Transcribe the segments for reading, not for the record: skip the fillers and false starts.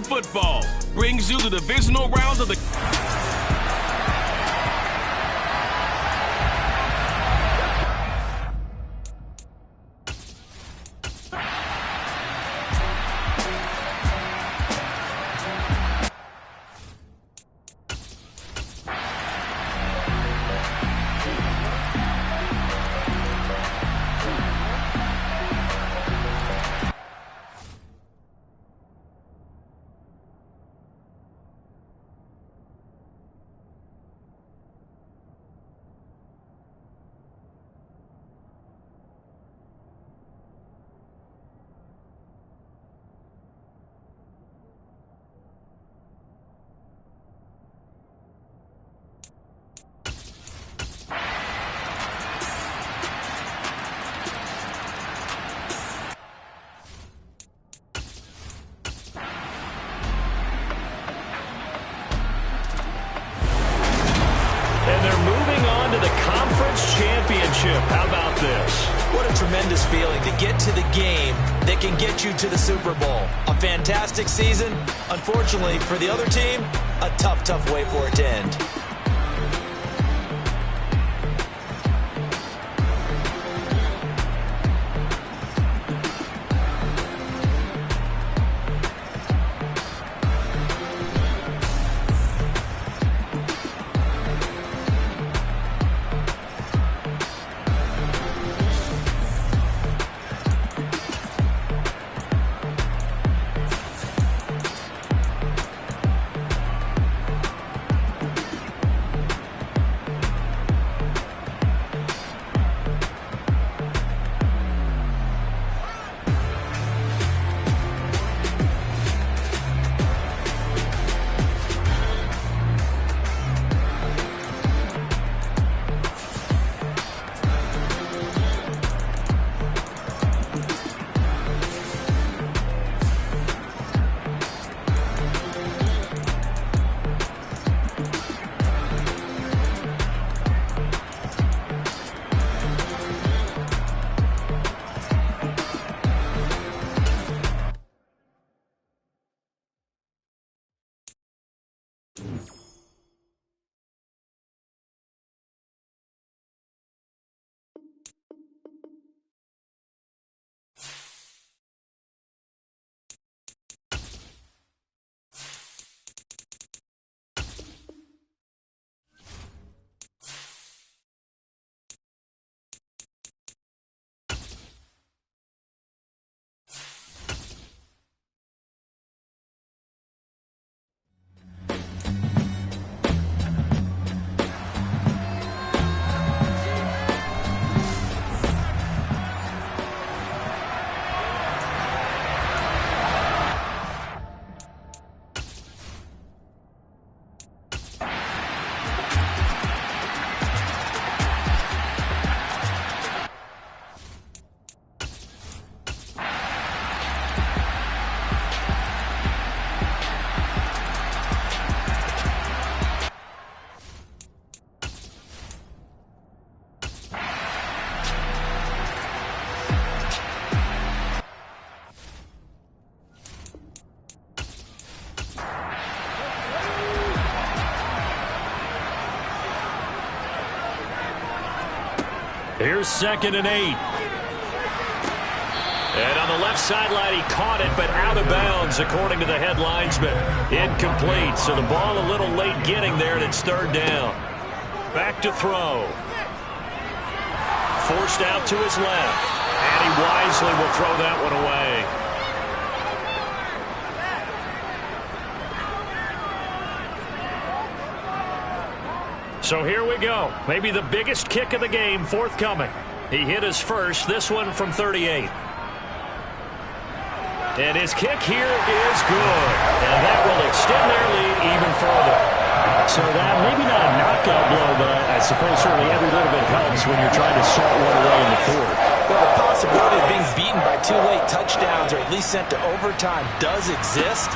football brings you the divisional rounds of the... Championship. How about this? What a tremendous feeling to get to the game that can get you to the Super Bowl. A fantastic season. Unfortunately, for the other team, a tough, tough way for it to end. Here's 2nd and 8. And on the left sideline, he caught it, but out of bounds, according to the head linesman. Incomplete, so the ball a little late getting there, and it's 3rd down. Back to throw. Forced out to his left. And he wisely will throw that one away. So here we go. Maybe the biggest kick of the game forthcoming. He hit his first, this one from 38. And his kick here is good. And that will extend their lead even further. So that maybe not a knockout blow, but I suppose certainly every little bit helps when you're trying to salt one away in the 4th. Well, the possibility of being beaten by 2 late touchdowns or at least sent to overtime does exist.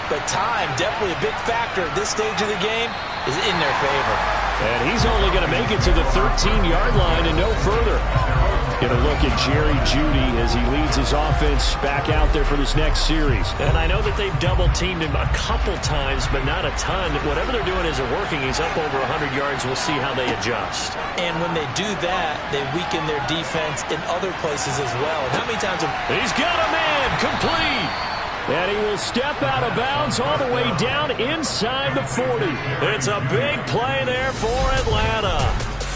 But time, definitely a big factor at this stage of the game, is in their favor. And he's only going to make it to the 13-yard line and no further. Get a look at Jerry Jeudy as he leads his offense back out there for this next series. And I know that they've double-teamed him a couple times, but not a ton. Whatever they're doing isn't working. He's up over 100 yards. We'll see how they adjust. And when they do that, they weaken their defense in other places as well. And how many times have... He's got a man complete. And he will step out of bounds all the way down inside the 40. It's a big play there for Atlanta.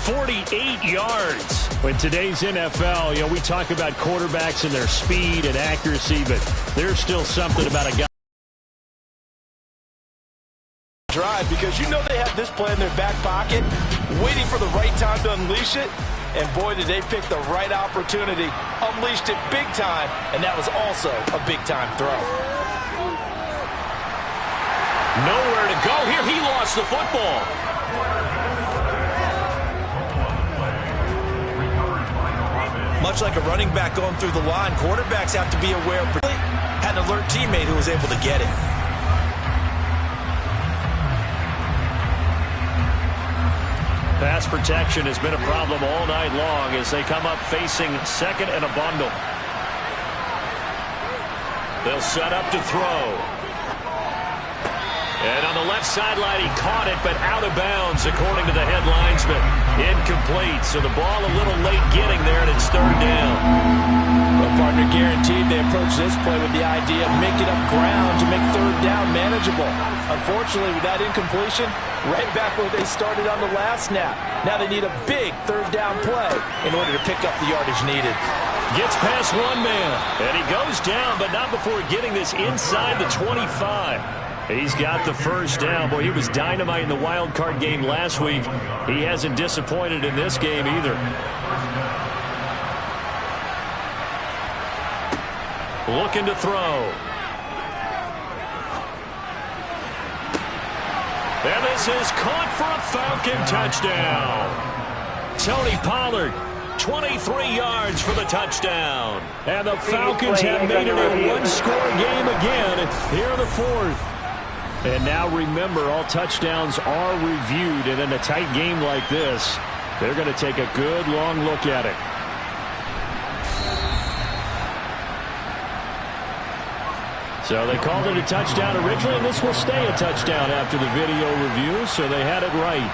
48 yards. In today's NFL, you know, we talk about quarterbacks and their speed and accuracy, but there's still something about a guy. Drive, because you know they have this play in their back pocket, waiting for the right time to unleash it. And boy, did they pick the right opportunity. Unleashed it big time, and that was also a big-time throw. Nowhere to go here. He lost the football. Much like a running back going through the line, quarterbacks have to be aware. Had an alert teammate who was able to get it. Pass protection has been a problem all night long as they come up facing second and a bundle. They'll set up to throw. And on the left sideline, he caught it, but out of bounds, according to the head linesman. Incomplete, so the ball a little late getting there, and it's third down. Well, partner, guaranteed they approach this play with the idea of making up ground to make third down manageable. Unfortunately, with that incompletion, right back where they started on the last snap. Now they need a big third down play in order to pick up the yardage needed. Gets past one man, and he goes down, but not before getting this inside the 25. He's got the first down. Boy, he was dynamite in the wild card game last week. He hasn't disappointed in this game either. Looking to throw. And this is caught for a Falcon touchdown. Tony Pollard, 23 yards for the touchdown. And the Falcons have made it a one-score game again here in the fourth. And now remember, all touchdowns are reviewed, and in a tight game like this, they're going to take a good long look at it. So they called it a touchdown originally, and this will stay a touchdown after the video review, so they had it right.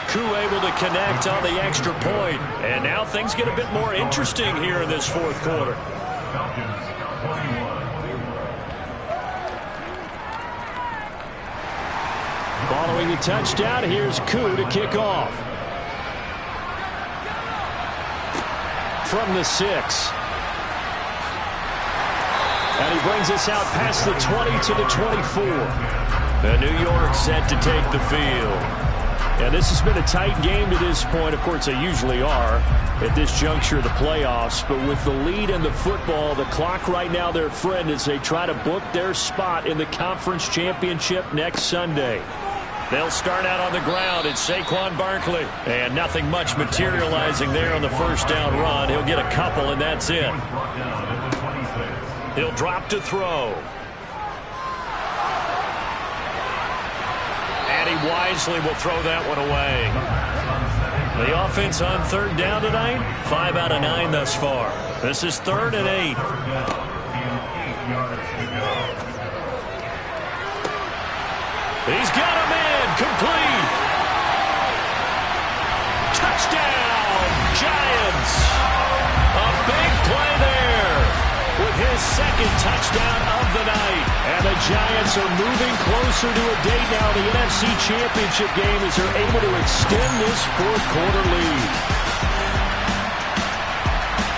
Koo able to connect on the extra point. And now things get a bit more interesting here in this fourth quarter. Following the touchdown, here's Koo to kick off. From the 6. And he brings us out past the 20 to the 24. And New York set to take the field. And this has been a tight game to this point. Of course, they usually are at this juncture of the playoffs. But with the lead in the football, the clock right now their friend as they try to book their spot in the conference championship next Sunday. They'll start out on the ground. It's Saquon Barkley. And nothing much materializing there on the first down run. He'll get a couple, and that's it. He'll drop to throw. And he wisely will throw that one away. The offense on third down tonight, 5 out of 9 thus far. This is 3rd and 8. He's got a man complete. Touchdown, Giants. A big play there with his second touchdown of the night. And the Giants are moving closer to a date now in the NFC Championship game as they're able to extend this fourth quarter lead.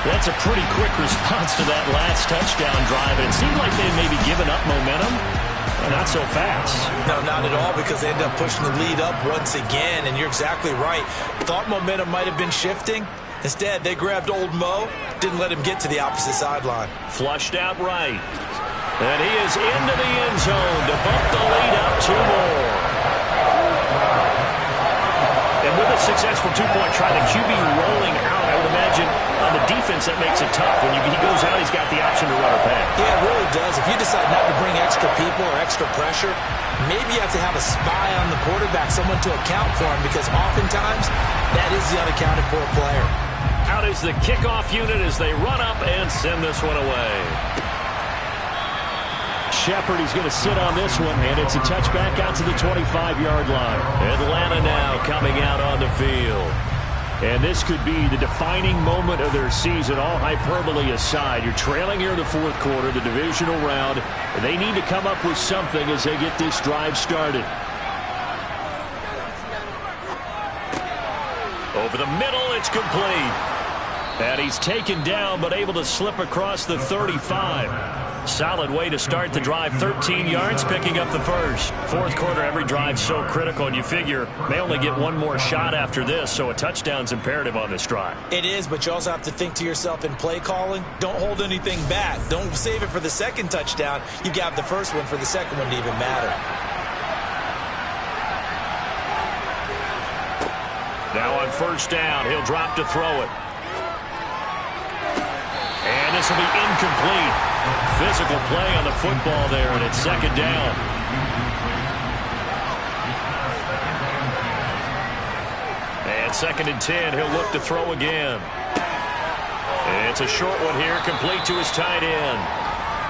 That's a pretty quick response to that last touchdown drive. It seemed like they had maybe given up momentum. Not so fast. No, not at all, because they ended up pushing the lead up once again, and you're exactly right. Thought momentum might have been shifting. Instead, they grabbed old Mo, didn't let him get to the opposite sideline. Flushed out right. And he is into the end zone to bump the lead up 2 more. And with a successful 2-point try, the QB rolling out, I would imagine a on the defense, that makes it tough. When he goes out, he's got the option to run or pass. Yeah, it really does. If you decide not to bring extra people or extra pressure, maybe you have to have a spy on the quarterback, someone to account for him, because oftentimes that is the unaccounted for player. Out is the kickoff unit as they run up and send this one away. Shepard is going to sit on this one, and it's a touchback out to the 25-yard line. Atlanta now coming out on the field. And this could be the defining moment of their season, all hyperbole aside. You're trailing here in the fourth quarter, the divisional round. They need to come up with something as they get this drive started. Over the middle, it's complete. And he's taken down, but able to slip across the 35. Solid way to start the drive. 13 yards, picking up the first. Fourth quarter, every drive so critical, and you figure may only get one more shot after this, so a touchdown's imperative on this drive. It is, but you also have to think to yourself in play calling, don't hold anything back. Don't save it for the second touchdown. You got the first one for the second one to even matter. Now on first down, he'll drop to throw it. And this will be incomplete. Physical play on the football there, and it's second down. And second and 10, he'll look to throw again. It's a short one here, complete to his tight end.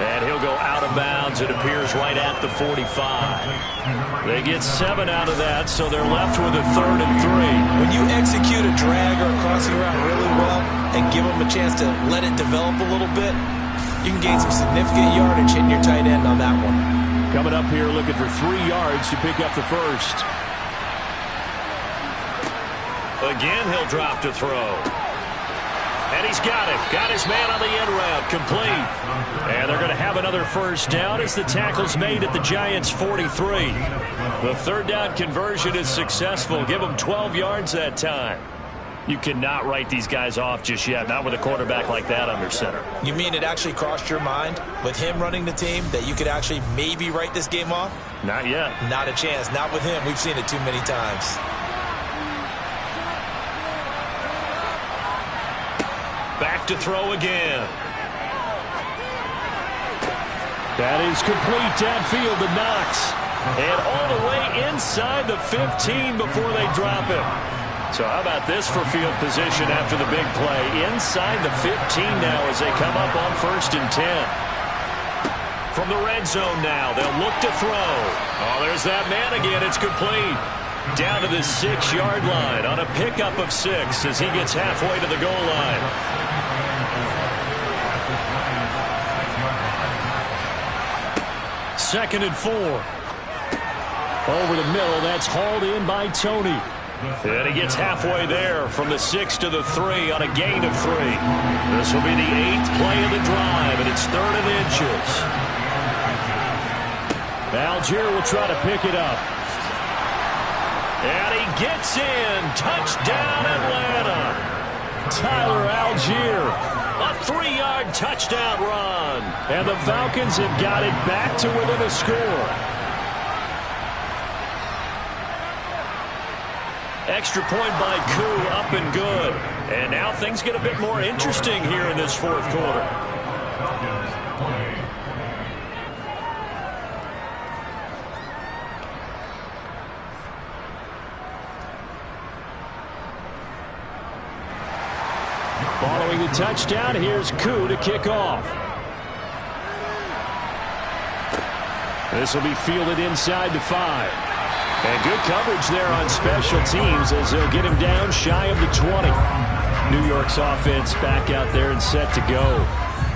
And he'll go out of bounds, it appears, right at the 45. They get 7 out of that, so they're left with a 3rd and 3. When you execute a drag or a crossing route really well and give them a chance to let it develop a little bit, you can gain some significant yardage hitting your tight end on that one. Coming up here looking for 3 yards to pick up the first. Again, he'll drop to throw. And he's got it. Got his man on the end route. Complete. And they're going to have another first down as the tackle's made at the Giants' 43. The third down conversion is successful. Give them 12 yards that time. You cannot write these guys off just yet, not with a quarterback like that under center. You mean it actually crossed your mind with him running the team that you could actually maybe write this game off? Not yet. Not a chance. Not with him. We've seen it too many times. Back to throw again. That is complete downfield to Knox. And all the way inside the 15 before they drop it. So how about this for field position after the big play? Inside the 15 now as they come up on 1st and 10. From the red zone now, they'll look to throw. Oh, there's that man again. It's complete. Down to the 6-yard line on a pickup of 6 as he gets halfway to the goal line. Second and 4. Over the middle, that's hauled in by Tony. And he gets halfway there from the 6 to the 3 on a gain of 3. This will be the 8th play of the drive, and it's 3rd and inches. Algier will try to pick it up. And he gets in. Touchdown, Atlanta. Tyler Algier. A 3-yard touchdown run. And the Falcons have got it back to within a score. Extra point by Koo, up and good. And now things get a bit more interesting here in this fourth quarter. Following the touchdown, here's Koo to kick off. This will be fielded inside the 5. And good coverage there on special teams as they'll get him down shy of the 20. New York's offense back out there and set to go.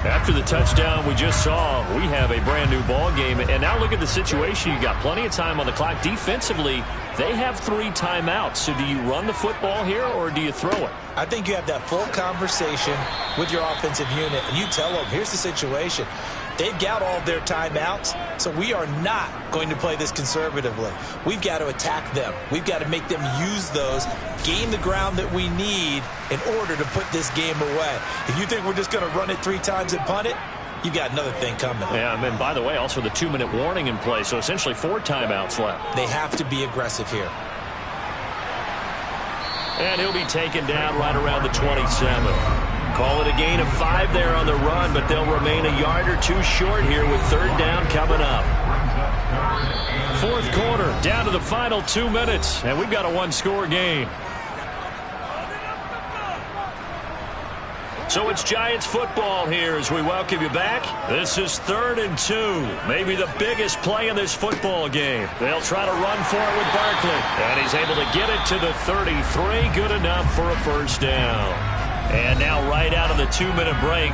After the touchdown we just saw, we have a brand new ball game. And now look at the situation. You got plenty of time on the clock. Defensively, they have 3 timeouts. So do you run the football here or do you throw it? I think you have that full conversation with your offensive unit, and you tell them, here's the situation. They've got all of their timeouts, so we are not going to play this conservatively. We've got to attack them. We've got to make them use those, gain the ground that we need in order to put this game away. If you think we're just going to run it 3 times and punt it, you got another thing coming. Yeah, and by the way, also the 2-minute warning in play, so essentially 4 timeouts left. They have to be aggressive here. And he'll be taken down right around the 27. Call it a gain of 5 there on the run, but they'll remain a yard or 2 short here with third down coming up. Fourth quarter, down to the final 2 minutes, and we've got a one-score game. So it's Giants football here as we welcome you back. This is 3rd and 2, maybe the biggest play in this football game. They'll try to run for it with Barkley, and he's able to get it to the 33, good enough for a first down. And now right out of the 2-minute break,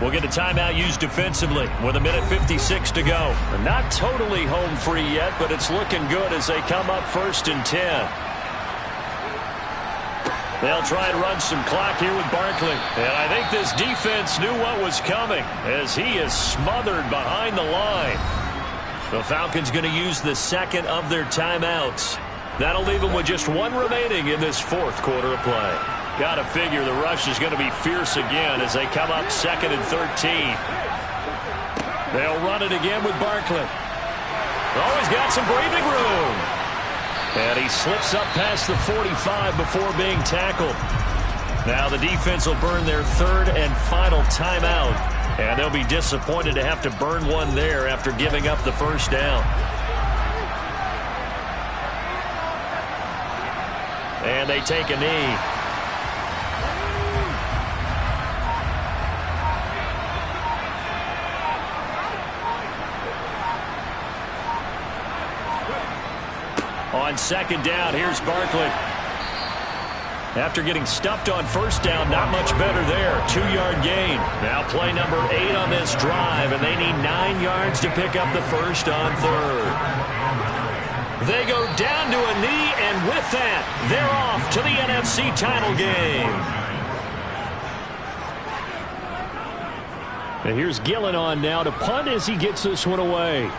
we'll get a timeout used defensively with 1:56 to go. Not totally home free yet, but it's looking good as they come up 1st and 10. They'll try and run some clock here with Barkley. And I think this defense knew what was coming as he is smothered behind the line. The Falcons going to use the second of their timeouts. That'll leave them with just 1 remaining in this 4th quarter of play. Got to figure the rush is going to be fierce again as they come up 2nd and 13. They'll run it again with Barkley. Always got some breathing room. And he slips up past the 45 before being tackled. Now the defense will burn their 3rd and final timeout. And they'll be disappointed to have to burn one there after giving up the first down. And they take a knee. On 2nd down, here's Barkley. After getting stuffed on 1st down, not much better there. 2-yard gain. Now play number 8 on this drive, and they need 9 yards to pick up the first on 3rd. They go down to a knee, and with that, they're off to the NFC title game. And here's Gillen on now to punt as he gets this one away.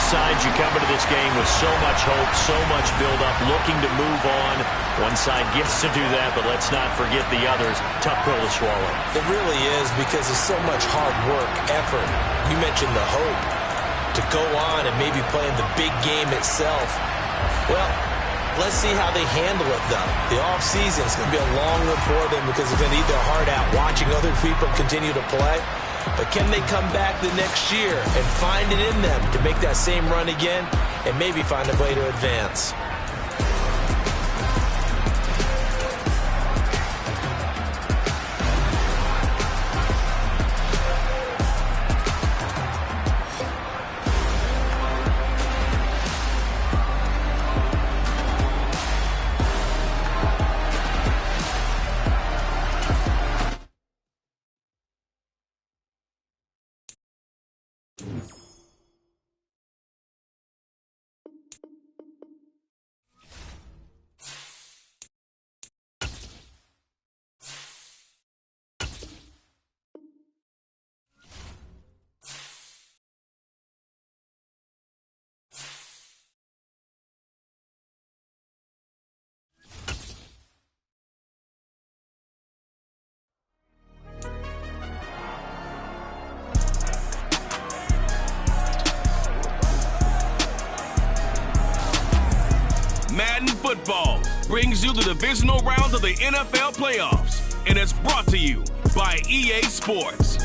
Sides, you come into this game with so much hope, so much build-up, looking to move on. One side gets to do that, but let's not forget the others. Tough pill to swallow. It really is because there's so much hard work, effort. You mentioned the hope to go on and maybe play in the big game itself. Well, let's see how they handle it, though. The offseason is going to be a long one for them because they're going to eat their heart out watching other people continue to play. But can they come back the next year and find it in them to make that same run again and maybe find a way to advance? Madden Football brings you the divisional round of the NFL playoffs, and it's brought to you by EA Sports.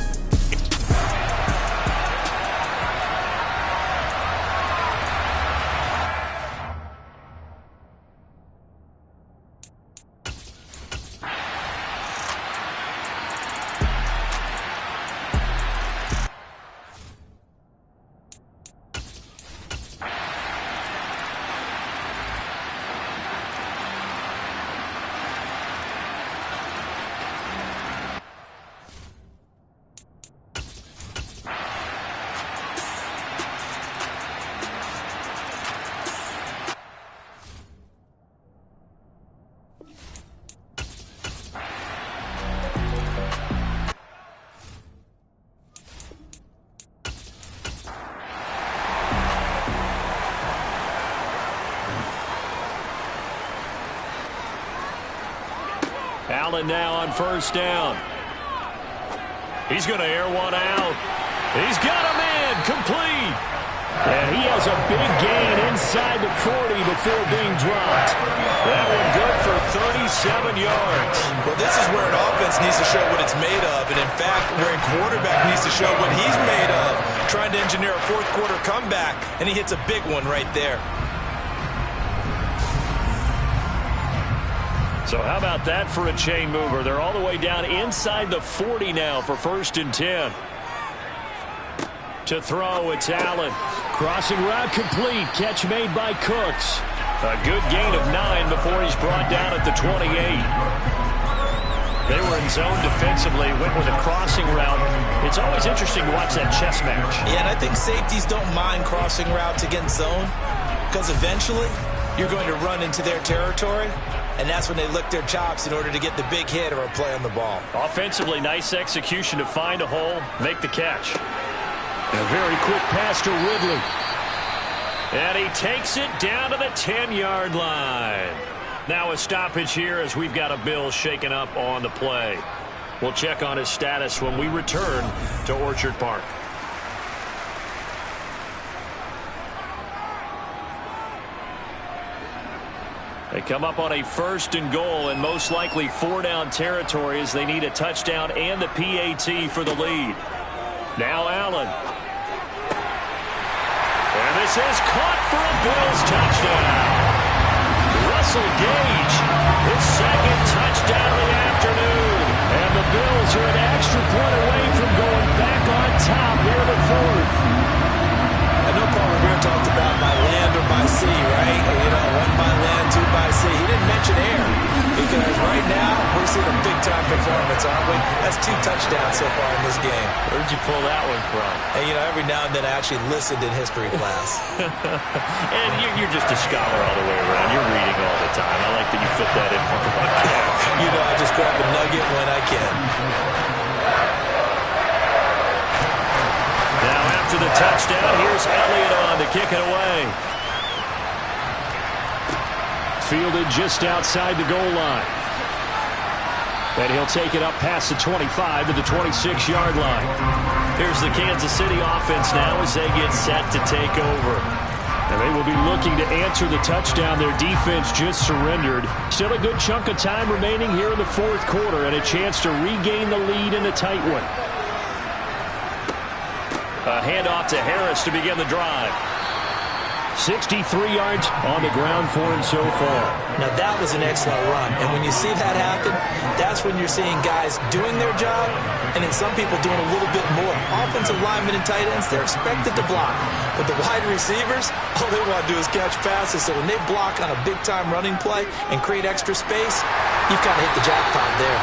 Allen now on 1st down. He's going to air one out. He's got a man complete. And he has a big gain inside the 40 before being dropped. That one good for 37 yards. Well, this is where an offense needs to show what it's made of. And, in fact, where a quarterback needs to show what he's made of, trying to engineer a fourth-quarter comeback, and he hits a big one right there. So how about that for a chain mover? They're all the way down inside the 40 now for 1st and 10. To throw, it's Allen. Crossing route complete. Catch made by Cooks. A good gain of 9 before he's brought down at the 28. They were in zone defensively, went with a crossing route. It's always interesting to watch that chess match. Yeah, and I think safeties don't mind crossing routes against zone because eventually you're going to run into their territory, and that's when they lick their chops in order to get the big hit or a play on the ball. Offensively, nice execution to find a hole, make the catch. A very quick pass to Ridley. And he takes it down to the 10-yard line. Now a stoppage here as we've got a Bill shaken up on the play. We'll check on his status when we return to Orchard Park. They come up on a 1st and goal and most likely 4-down territory as they need a touchdown and the PAT for the lead. Now Allen. And this is caught for a Bills touchdown. Russell Gage, his 2nd touchdown of the afternoon. And the Bills are an extra point away from going back on top here in the 4th. I know Paul Revere talked about by land or by sea, right? You know, 1 by land, 2 by sea. He didn't mention air because right now we're seeing a big-time performance, aren't we? That's 2 touchdowns so far in this game. Where'd you pull that one from? And, you know, every now and then I actually listened in history class. And you're just a scholar all the way around. You're reading all the time. I like that you fit that in for the broadcast. You know, I just grab a nugget when I can. Now after the touchdown, here's Elliott on to kick it away. Fielded just outside the goal line. And he'll take it up past the 25 to the 26-yard line. Here's the Kansas City offense now as they get set to take over. And they will be looking to answer the touchdown their defense just surrendered. Still a good chunk of time remaining here in the 4th quarter and a chance to regain the lead in a tight one. A handoff to Harris to begin the drive. 63 yards on the ground for him so far. Now, that was an excellent run. And when you see that happen, that's when you're seeing guys doing their job and then some people doing a little bit more. Offensive linemen and tight ends, they're expected to block. But the wide receivers, all they want to do is catch passes. So when they block on a big-time running play and create extra space, you've got to hit the jackpot there.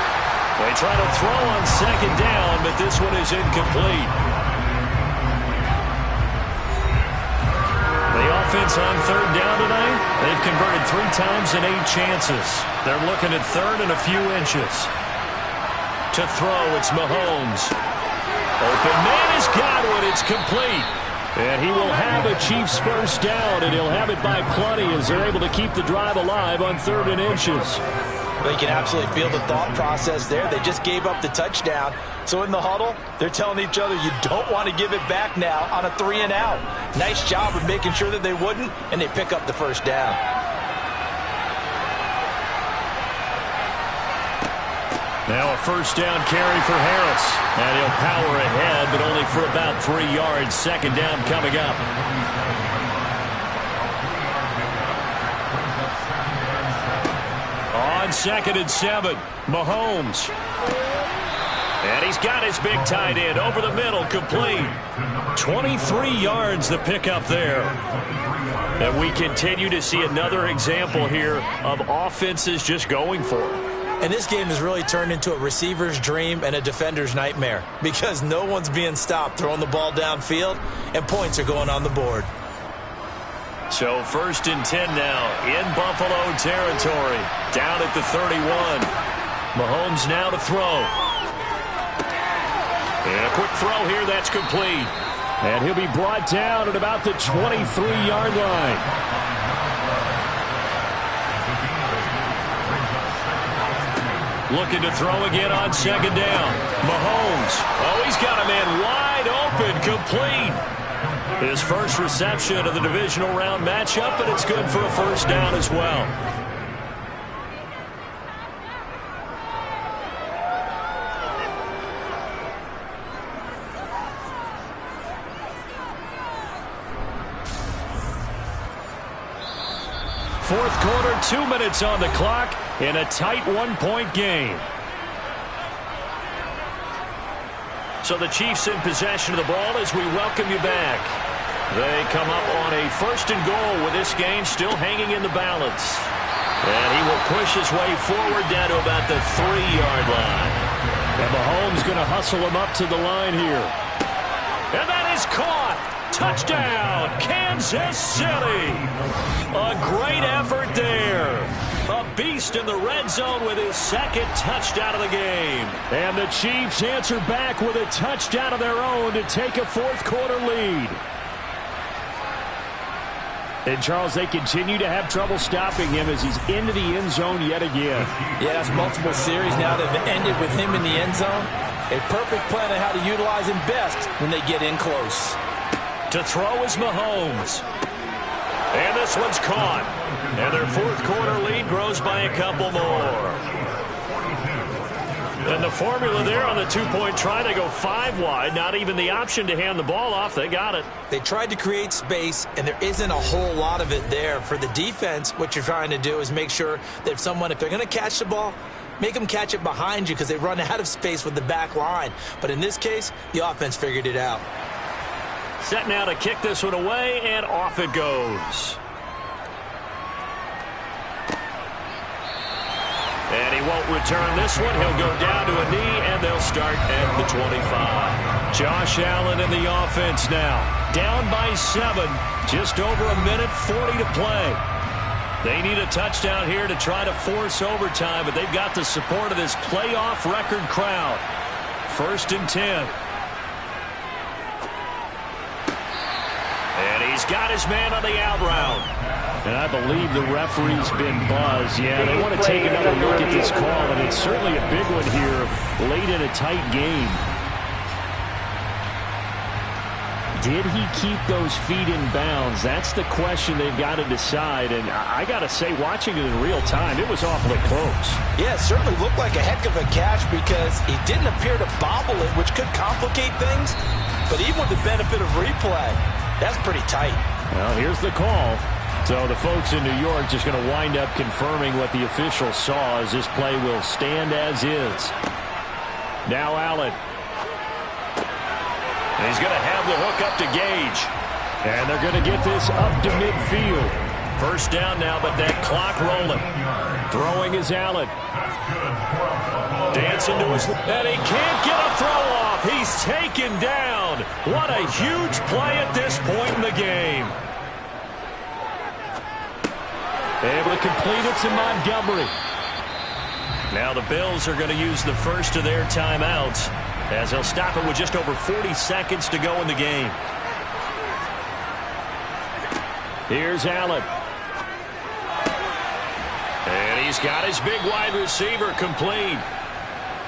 They try to throw on 2nd down, but this one is incomplete. The offense on 3rd down tonight, they've converted 3 times in 8 chances. They're looking at 3rd and a few inches. To throw, it's Mahomes. Open man has got one. It's complete. And he will have a Chiefs 1st down, and he'll have it by plenty as they're able to keep the drive alive on 3rd and inches. But you can absolutely feel the thought process there. They just gave up the touchdown. So in the huddle, they're telling each other, you don't want to give it back now on a 3-and-out. Nice job of making sure that they wouldn't, and they pick up the 1st down. Now a 1st down carry for Harris. And he'll power ahead, but only for about 3 yards. 2nd down coming up. On 2nd and 7, Mahomes. And he's got his big tight end over the middle, complete. 23 yards the pickup there. And we continue to see another example here of offenses just going for it. And this game has really turned into a receiver's dream and a defender's nightmare because no one's being stopped throwing the ball downfield, and points are going on the board. So 1st and 10 now in Buffalo territory. Down at the 31. Mahomes now to throw. And a quick throw here, that's complete. And he'll be brought down at about the 23-yard line. Looking to throw again on 2nd down. Mahomes. Oh, he's got a man wide open, complete. His first reception of the divisional round matchup, but it's good for a first down as well. Fourth quarter, 2 minutes on the clock in a tight one-point game. So the Chiefs in possession of the ball as we welcome you back. They come up on a 1st and goal with this game still hanging in the balance. And he will push his way forward down to about the 3-yard line. And Mahomes going to hustle him up to the line here. And that is caught. Touchdown, Kansas City. A great effort there. A beast in the red zone with his 2nd touchdown of the game. And the Chiefs answer back with a touchdown of their own to take a 4th quarter lead. And, Charles, they continue to have trouble stopping him as he's into the end zone yet again. Yes, multiple series now that have ended with him in the end zone. A perfect plan on how to utilize him best when they get in close. To throw is Mahomes. And this one's caught. And their 4th quarter lead grows by a couple more. And the formula there on the 2-point try, they go 5 wide. Not even the option to hand the ball off. They got it. They tried to create space, and there isn't a whole lot of it there. For the defense, what you're trying to do is make sure that if they're going to catch the ball, make them catch it behind you because they run out of space with the back line. But in this case, the offense figured it out. Set now to kick this one away, and off it goes. And he won't return this one. He'll go down to a knee, and they'll start at the 25. Josh Allen in the offense now. Down by 7. Just over a minute 40 to play. They need a touchdown here to try to force overtime, but they've got the support of this playoff record crowd. 1st and 10. And he's got his man on the out route. And I believe the referee's been buzzed. Yeah, they want to take another look at this call, and it's certainly a big one here late in a tight game. Did he keep those feet in bounds? That's the question they've got to decide. And I got to say, watching it in real time, it was awfully close. Yeah, it certainly looked like a heck of a catch because he didn't appear to bobble it, which could complicate things. But even with the benefit of replay, that's pretty tight. Well, here's the call. So the folks in New York just going to wind up confirming what the official saw as this play will stand as is. Now Allen. And he's going to have the hook up to Gage. And they're going to get this up to midfield. 1st down now, but that clock rolling. Throwing is Allen. Dancing to his... And he can't get a throw off. He's taken down. What a huge play at this point in the game. Able to complete it to Montgomery. Now the Bills are going to use the first of their timeouts as they'll stop it with just over 40 seconds to go in the game. Here's Allen. And he's got his big wide receiver complete.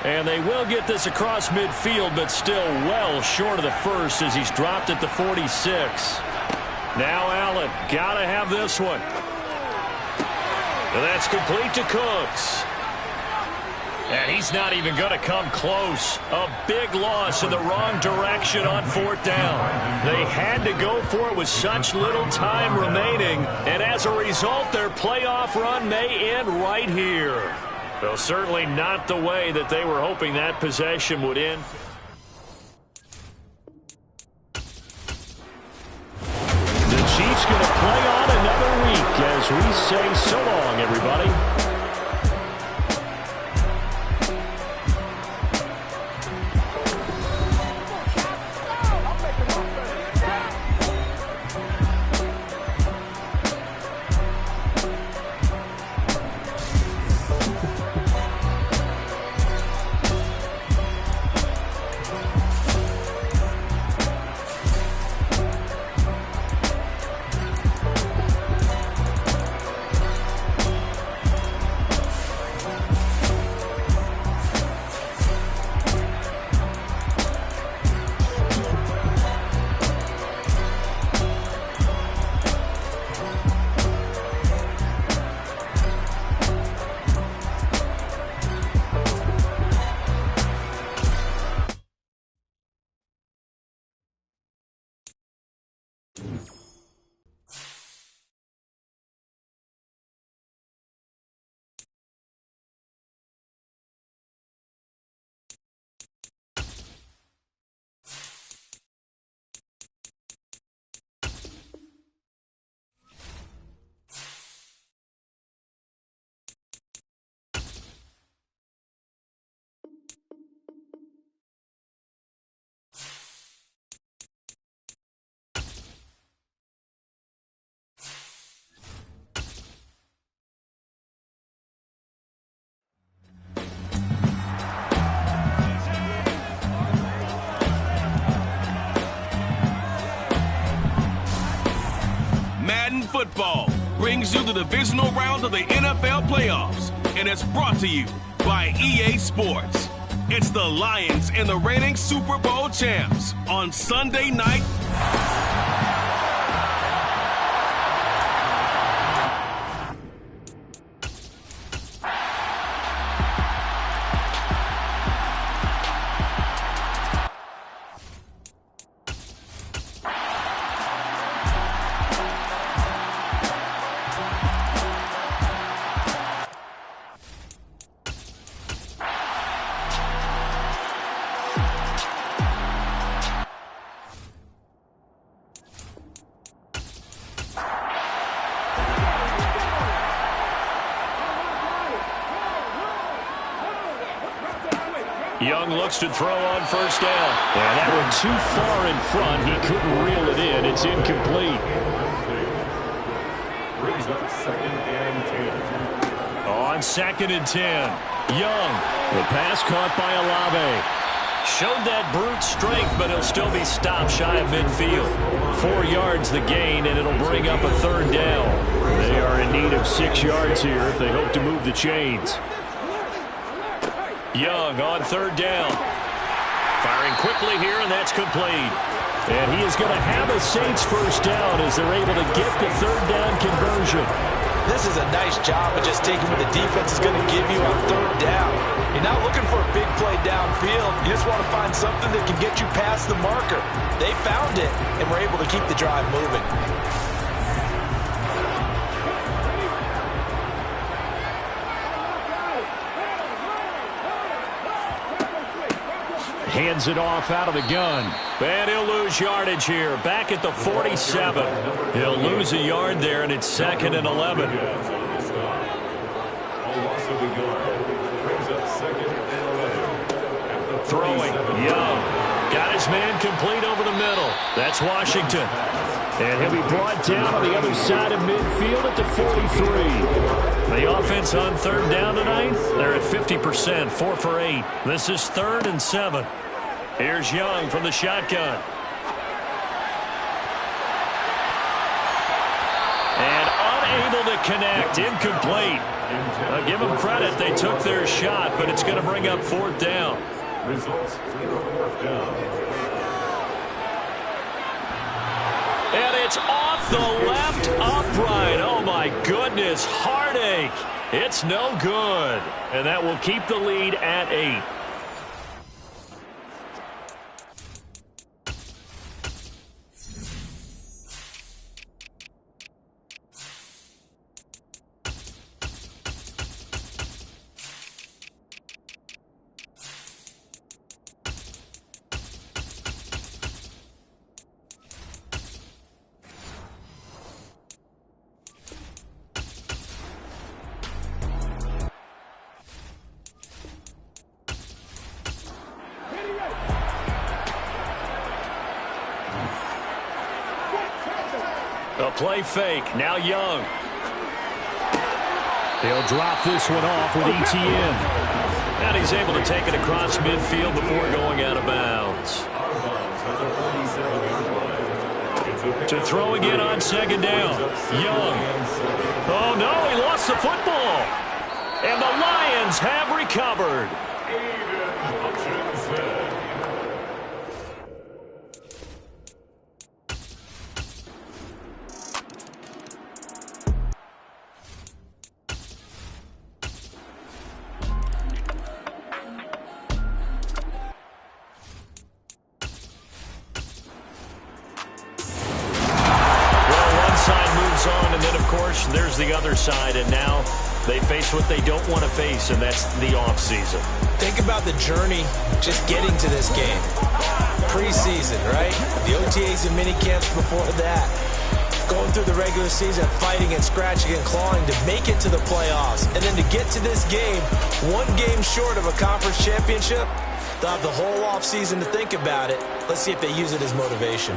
And they will get this across midfield, but still well short of the first as he's dropped at the 46. Now Allen, got to have this one. And that's complete to Cooks. And he's not even going to come close. A big loss in the wrong direction on 4th down. They had to go for it with such little time remaining. And as a result, their playoff run may end right here. Well, certainly not the way that they were hoping that possession would end. The Chiefs going to play on another week as we say so long, everybody. Madden Football brings you the divisional round of the NFL playoffs, and it's brought to you by EA Sports. It's the Lions and the reigning Super Bowl champs on Sunday night. Young looks to throw on first down. And that went too far in front. He couldn't reel it in. It's incomplete. On 2nd and 10. Young. The pass caught by Olave. Showed that brute strength, but he'll still be stopped shy of midfield. 4 yards the gain, and it'll bring up a 3rd down. They are in need of 6 yards here if they hope to move the chains. Young on 3rd down. Firing quickly here, and that's complete. And he is going to have a Saints first down as they're able to get the 3rd down conversion. This is a nice job of just taking what the defense is going to give you on 3rd down. You're not looking for a big play downfield. You just want to find something that can get you past the marker. They found it, and were able to keep the drive moving. Hands it off out of the gun. And he'll lose yardage here. Back at the 47. He'll lose a yard there, and it's 2nd and 11. Throwing. Young. Got his man complete over the middle. That's Washington. And he'll be brought down on the other side of midfield at the 43. The offense on 3rd down tonight, they're at 50%, 4 for 8. This is 3rd and 7. Here's Young from the shotgun. And unable to connect, incomplete. I'll give them credit, they took their shot, but it's going to bring up 4th down. And it's off the left upright. Oh, my goodness. Heartache. It's no good. And that will keep the lead at 8. A play fake. Now Young. He'll drop this one off with ETN. And he's able to take it across midfield before going out of bounds. To throw again on 2nd down. Young. Oh, no, he lost the football. And the Lions have recovered. On, and then, of course, there's the other side, and now they face what they don't want to face, and that's the offseason. Think about the journey just getting to this game. Preseason, right? The OTAs and mini camps before that. Going through the regular season, fighting and scratching and clawing to make it to the playoffs. And then to get to this game, 1 game short of a conference championship, they'll have the whole offseason to think about it. Let's see if they use it as motivation.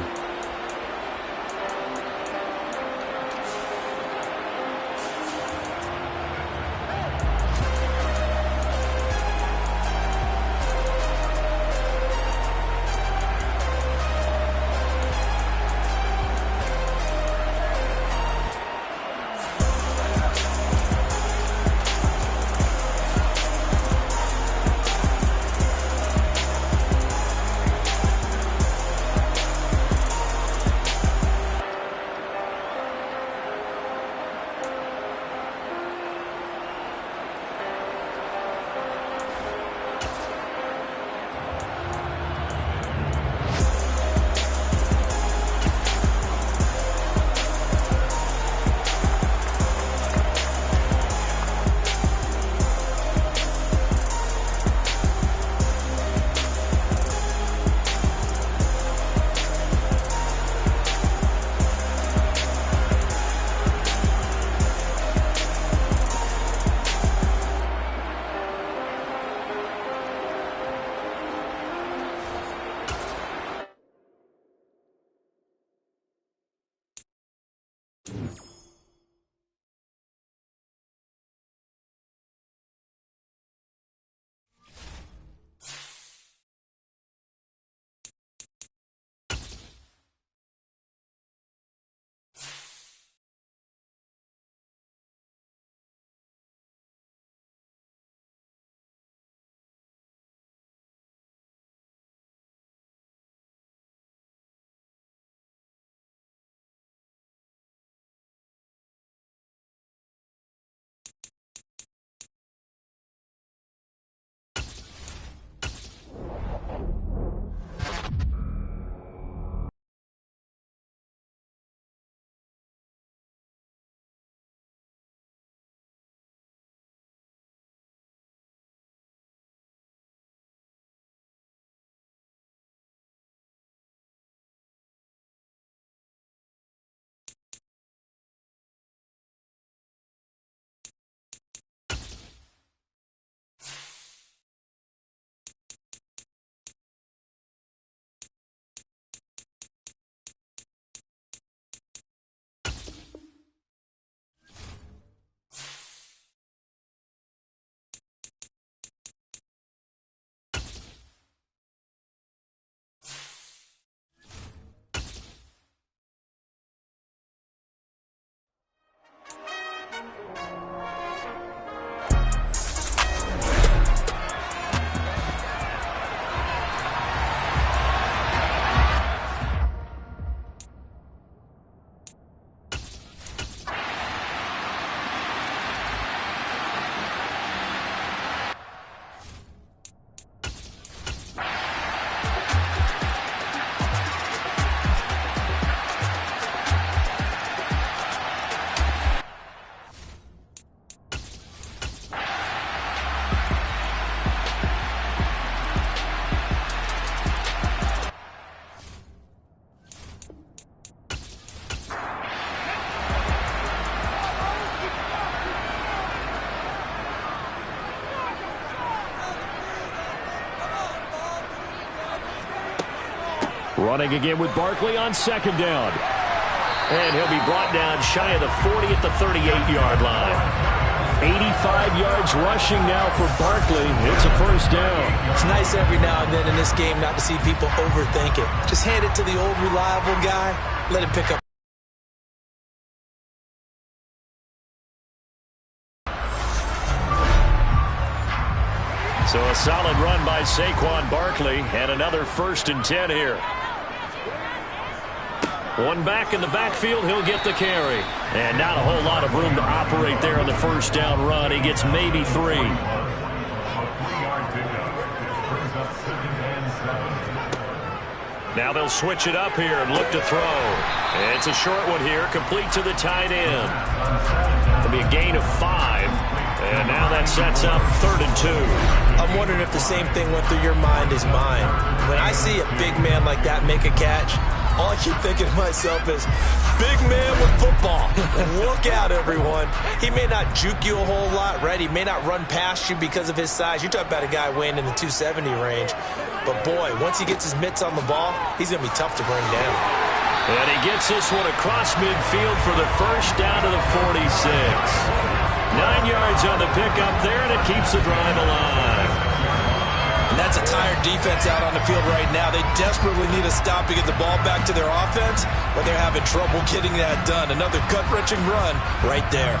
Running again with Barkley on second down. And he'll be brought down shy of the 40 at the 38-yard line. 85 yards rushing now for Barkley. It's a first down. It's nice every now and then in this game not to see people overthink it. Just hand it to the old reliable guy. Let him pick up. So a solid run by Saquon Barkley and another 1st and 10 here. One back in the backfield, he'll get the carry. And not a whole lot of room to operate there on the first down run. He gets maybe 3. Now they'll switch it up here and look to throw. It's a short one here, complete to the tight end. It'll be a gain of 5. And now that sets up 3rd and 2. I'm wondering if the same thing went through your mind as mine. When I see a big man like that make a catch, all I keep thinking to myself is, big man with football. Look out, everyone. He may not juke you a whole lot, right? He may not run past you because of his size. You're talking about a guy weighing in the 270 range. But, boy, once he gets his mitts on the ball, he's going to be tough to bring down. And he gets this one across midfield for the first down to the 46. 9 yards on the pickup there, and it keeps the drive alive. And that's a tired defense out on the field right now. They desperately need a stop to get the ball back to their offense, but they're having trouble getting that done. Another gut-wrenching run right there.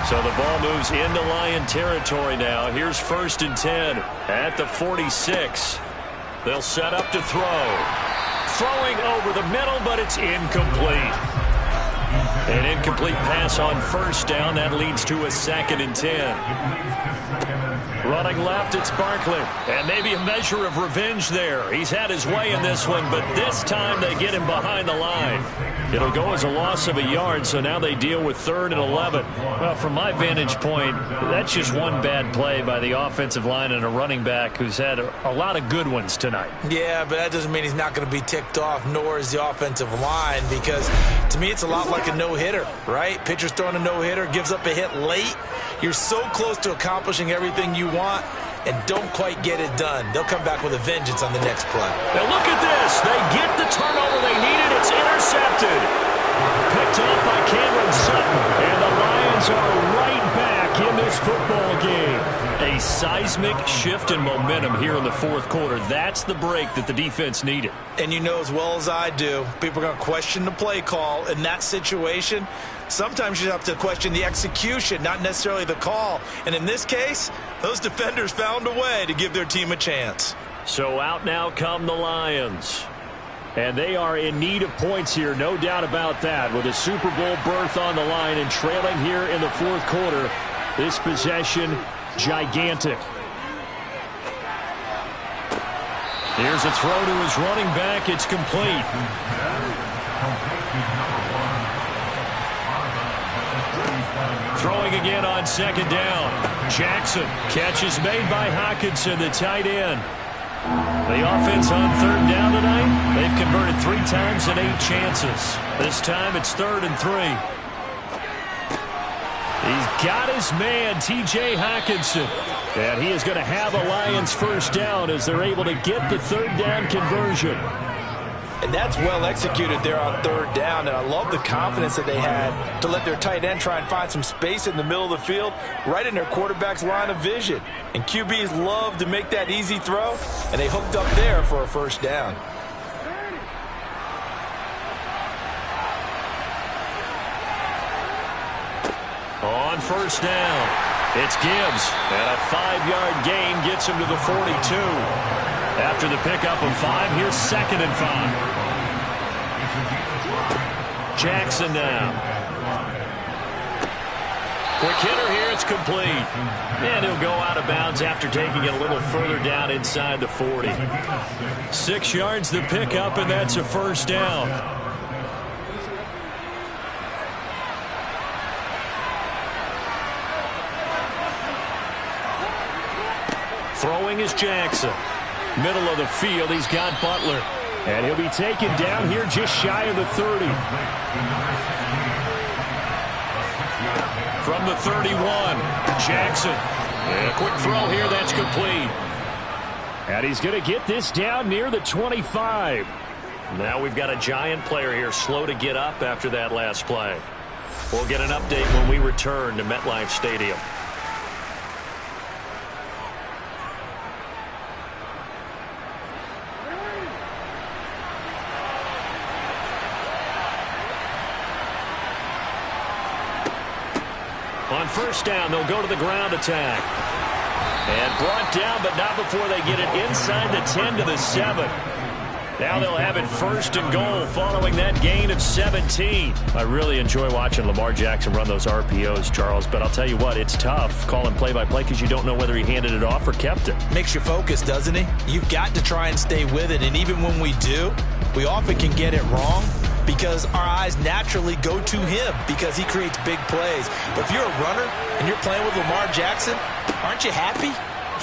So the ball moves into Lion territory now. Here's 1st and 10 at the 46. They'll set up to throw. Throwing over the middle, but it's incomplete. An incomplete pass on first down. That leads to a 2nd and 10. Running left, it's Barkley. And maybe a measure of revenge there. He's had his way in this one, but this time they get him behind the line. It'll go as a loss of a yard, so now they deal with 3rd and 11. Well, from my vantage point, that's just one bad play by the offensive line and a running back who's had a lot of good ones tonight. Yeah, but that doesn't mean he's not going to be ticked off, nor is the offensive line, because to me it's a lot like a no-hitter, right? Pitcher's throwing a no-hitter, gives up a hit late. You're so close to accomplishing everything you want and don't quite get it done. They'll come back with a vengeance on the next play. Now look at this. They get the turnover they needed. It's intercepted. Picked up by Cameron Sutton. And the Lions are right back in this football game. A seismic shift in momentum here in the 4th quarter. That's the break that the defense needed. And you know as well as I do, people are going to question the play call in that situation. Sometimes you have to question the execution, not necessarily the call. And in this case, those defenders found a way to give their team a chance. So out now come the Lions. And they are in need of points here, no doubt about that. With a Super Bowl berth on the line and trailing here in the 4th quarter, this possession gigantic. Here's a throw to his running back. It's complete. Throwing again on 2nd down. Jackson. Catch is made by Hockenson, the tight end. The offense on 3rd down tonight, they've converted 3 times and 8 chances. This time it's 3rd and 3. He's got his man, T.J. Hockenson. And he is going to have a Lions first down as they're able to get the 3rd down conversion. And that's well executed there on 3rd down. And I love the confidence that they had to let their tight end try and find some space in the middle of the field, right in their quarterback's line of vision. And QBs love to make that easy throw, and they hooked up there for a first down. On first down, it's Gibbs. And a 5-yard gain gets him to the 42. After the pickup of 5, here's 2nd and 5. Jackson now. Quick hitter here, it's complete. And he'll go out of bounds after taking it a little further down inside the 40. 6 yards the pickup, and that's a first down. Throwing is Jackson. Middle of the field, he's got Butler. And he'll be taken down here just shy of the 30. from the 31. Jackson. And a quick throw here. That's complete. And he's going to get this down near the 25. Now we've got a Giant player here slow to get up after that last play. We'll get an update when we return to MetLife Stadium. On first down, they'll go to the ground attack. And brought down, but not before they get it inside the 10 to the 7. Now they'll have it first and goal following that gain of 17. I really enjoy watching Lamar Jackson run those RPOs, Charles, but I'll tell you what, it's tough calling play-by-play because you don't know whether he handed it off or kept it. Makes you focus, doesn't he? You've got to try and stay with it, and even when we do, we often can get it wrong because our eyes naturally go to him because he creates big plays. But if you're a runner and you're playing with Lamar Jackson, aren't you happy?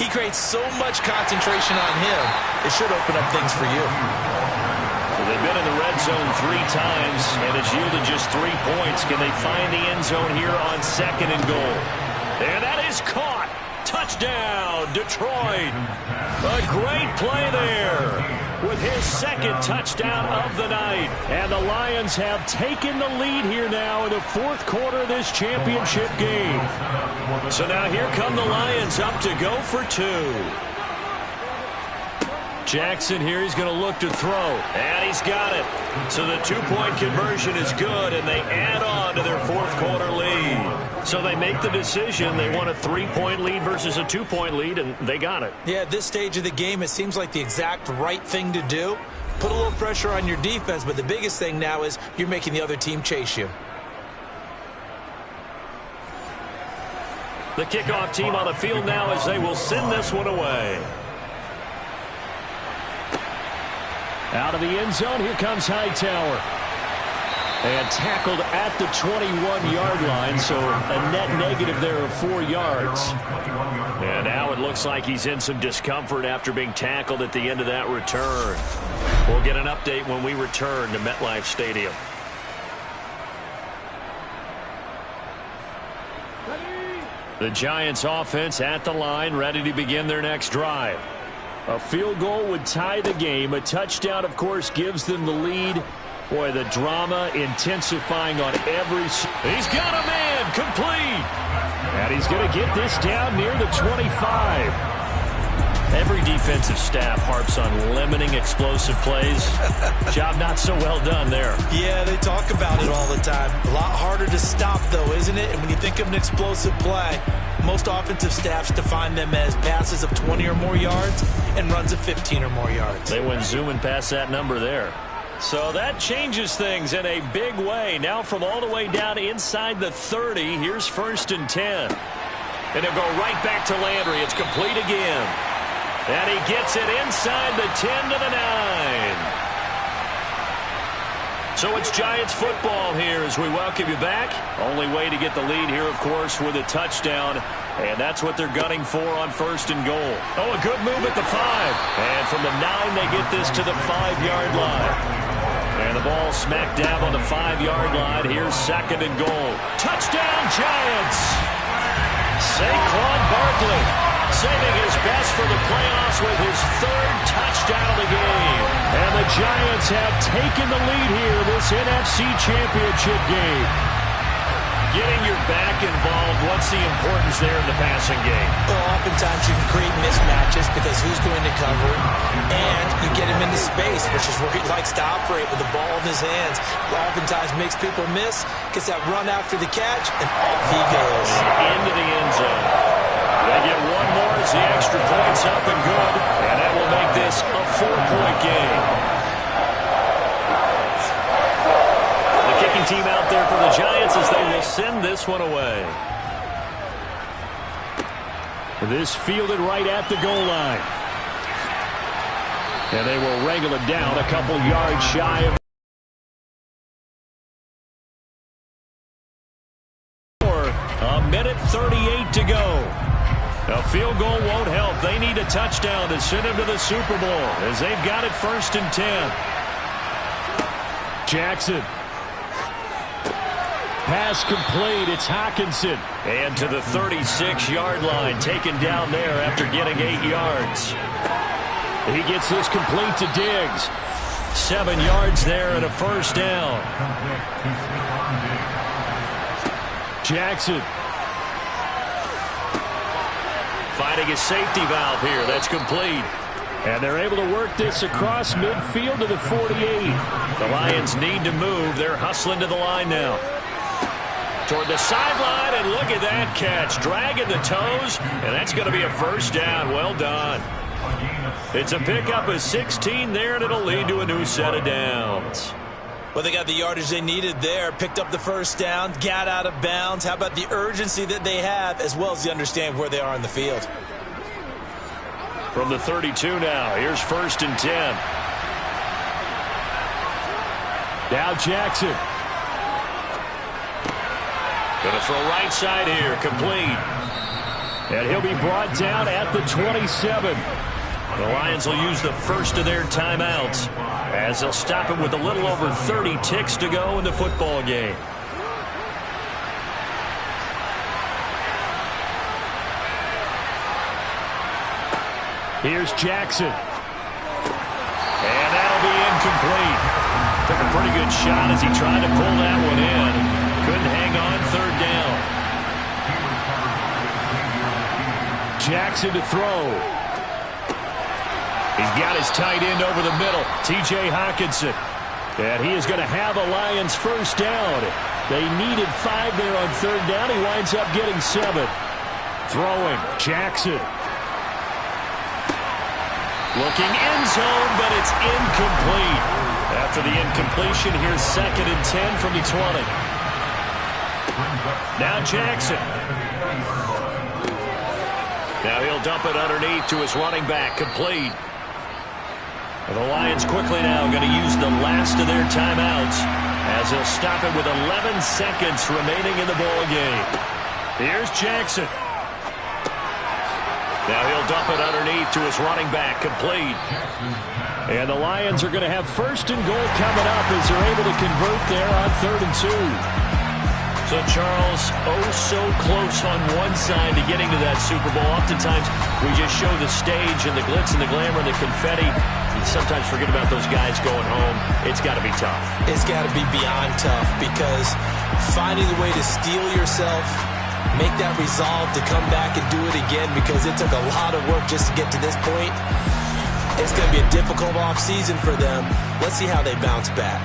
He creates so much concentration on him, it should open up things for you. So they've been in the red zone 3 times, and it's yielded just 3 points. Can they find the end zone here on second and goal? And that is caught. Touchdown, Detroit. A great play there with his second touchdown of the night. And the Lions have taken the lead here now in the 4th quarter of this championship game. So now here come the Lions up to go for 2. Jackson here, he's going to look to throw. And he's got it. So the 2-point conversion is good, and they add on to their 4th quarter lead. So they make the decision. They want a 3-point lead versus a 2-point lead, and they got it. Yeah, at this stage of the game, it seems like the exact right thing to do. Put a little pressure on your defense, but the biggest thing now is you're making the other team chase you. The kickoff team on the field now as they will send this one away. Out of the end zone, here comes Hightower. And tackled at the 21-yard line, so a net negative there of 4 yards. And now it looks like he's in some discomfort after being tackled at the end of that return. We'll get an update when we return to MetLife Stadium. The Giants offense at the line, ready to begin their next drive. A field goal would tie the game. A touchdown, of course, gives them the lead. Boy, the drama intensifying on every... He's got a man, complete. And he's going to get this down near the 25. Every defensive staff harps on limiting explosive plays. Job not so well done there. Yeah, they talk about it all the time. A lot harder to stop, though, isn't it? And when you think of an explosive play, most offensive staffs define them as passes of 20 or more yards and runs of 15 or more yards. They went zooming past that number there. So that changes things in a big way. Now from all the way down inside the 30, here's 1st and 10. And it'll go right back to Landry. It's complete again. And he gets it inside the 10 to the 9. So it's Giants football here as we welcome you back. Only way to get the lead here, of course, with a touchdown. And that's what they're gunning for on 1st and goal. Oh, a good move at the 5. And from the 9, they get this to the 5-yard line. And the ball smack dab on the 5-yard line. Here's 2nd and goal. Touchdown, Giants! Saquon Barkley saving his best for the playoffs with his 3rd touchdown of the game. And the Giants have taken the lead here in this NFC Championship game. Getting your back involved, what's the importance there in the passing game? Well, oftentimes you can create mismatches because who's going to cover it, and you get him into space, which is where he likes to operate with the ball in his hands. Oftentimes makes people miss, gets that run after the catch, and off he goes. Into the end zone. They get one more as the extra point's up and good, and that will make this a 4-point game. The kicking team out there for the Giants as they will send this one away. This fielded right at the goal line. And they will wrangle it down a couple yards shy of 1:38 to go. A field goal won't help. They need a touchdown to send them to the Super Bowl as they've got it 1st and 10. Jackson. Pass complete. It's Hockenson. And to the 36-yard line, taken down there after getting 8 yards. He gets this complete to Diggs. 7 yards there and a first down. Jackson. Finding a safety valve here. That's complete. And they're able to work this across midfield to the 48. The Lions need to move. They're hustling to the line now. Toward the sideline, and look at that catch. Dragging the toes, and that's going to be a first down. Well done. It's a pickup of 16 there, and it'll lead to a new set of downs. Well, they got the yardage they needed there, picked up the first down, got out of bounds. How about the urgency that they have, as well as the understanding where they are in the field? From the 32 now, here's 1st and 10. Now Jackson. Going to throw right side here, complete. And he'll be brought down at the 27. The Lions will use the first of their timeouts as they'll stop it with a little over 30 ticks to go in the football game. Here's Jackson. And that'll be incomplete. Took a pretty good shot as he tried to pull that one in. Couldn't hang on 3rd down. Jackson to throw. He's got his tight end over the middle, T.J. Hockenson. And he is going to have the Lions first down. They needed 5 there on 3rd down. He winds up getting 7. Throwing, Jackson. Looking end zone, but it's incomplete. After the incompletion, here's 2nd and 10 from the 20. Now Jackson. Now he'll dump it underneath to his running back, complete. And the Lions quickly now going to use the last of their timeouts as they'll stop it with 11 seconds remaining in the ball game. Here's Jackson. Now he'll dump it underneath to his running back, complete. And the Lions are going to have 1st and goal coming up as they're able to convert there on 3rd and 2. So, Charles, oh so close on one side to getting to that Super Bowl. Oftentimes, we just show the stage and the glitz and the glamour and the confetti. You sometimes forget about those guys going home. It's got to be tough. It's got to be beyond tough because finding a way to steel yourself, make that resolve to come back and do it again because it took a lot of work just to get to this point. It's going to be a difficult offseason for them. Let's see how they bounce back.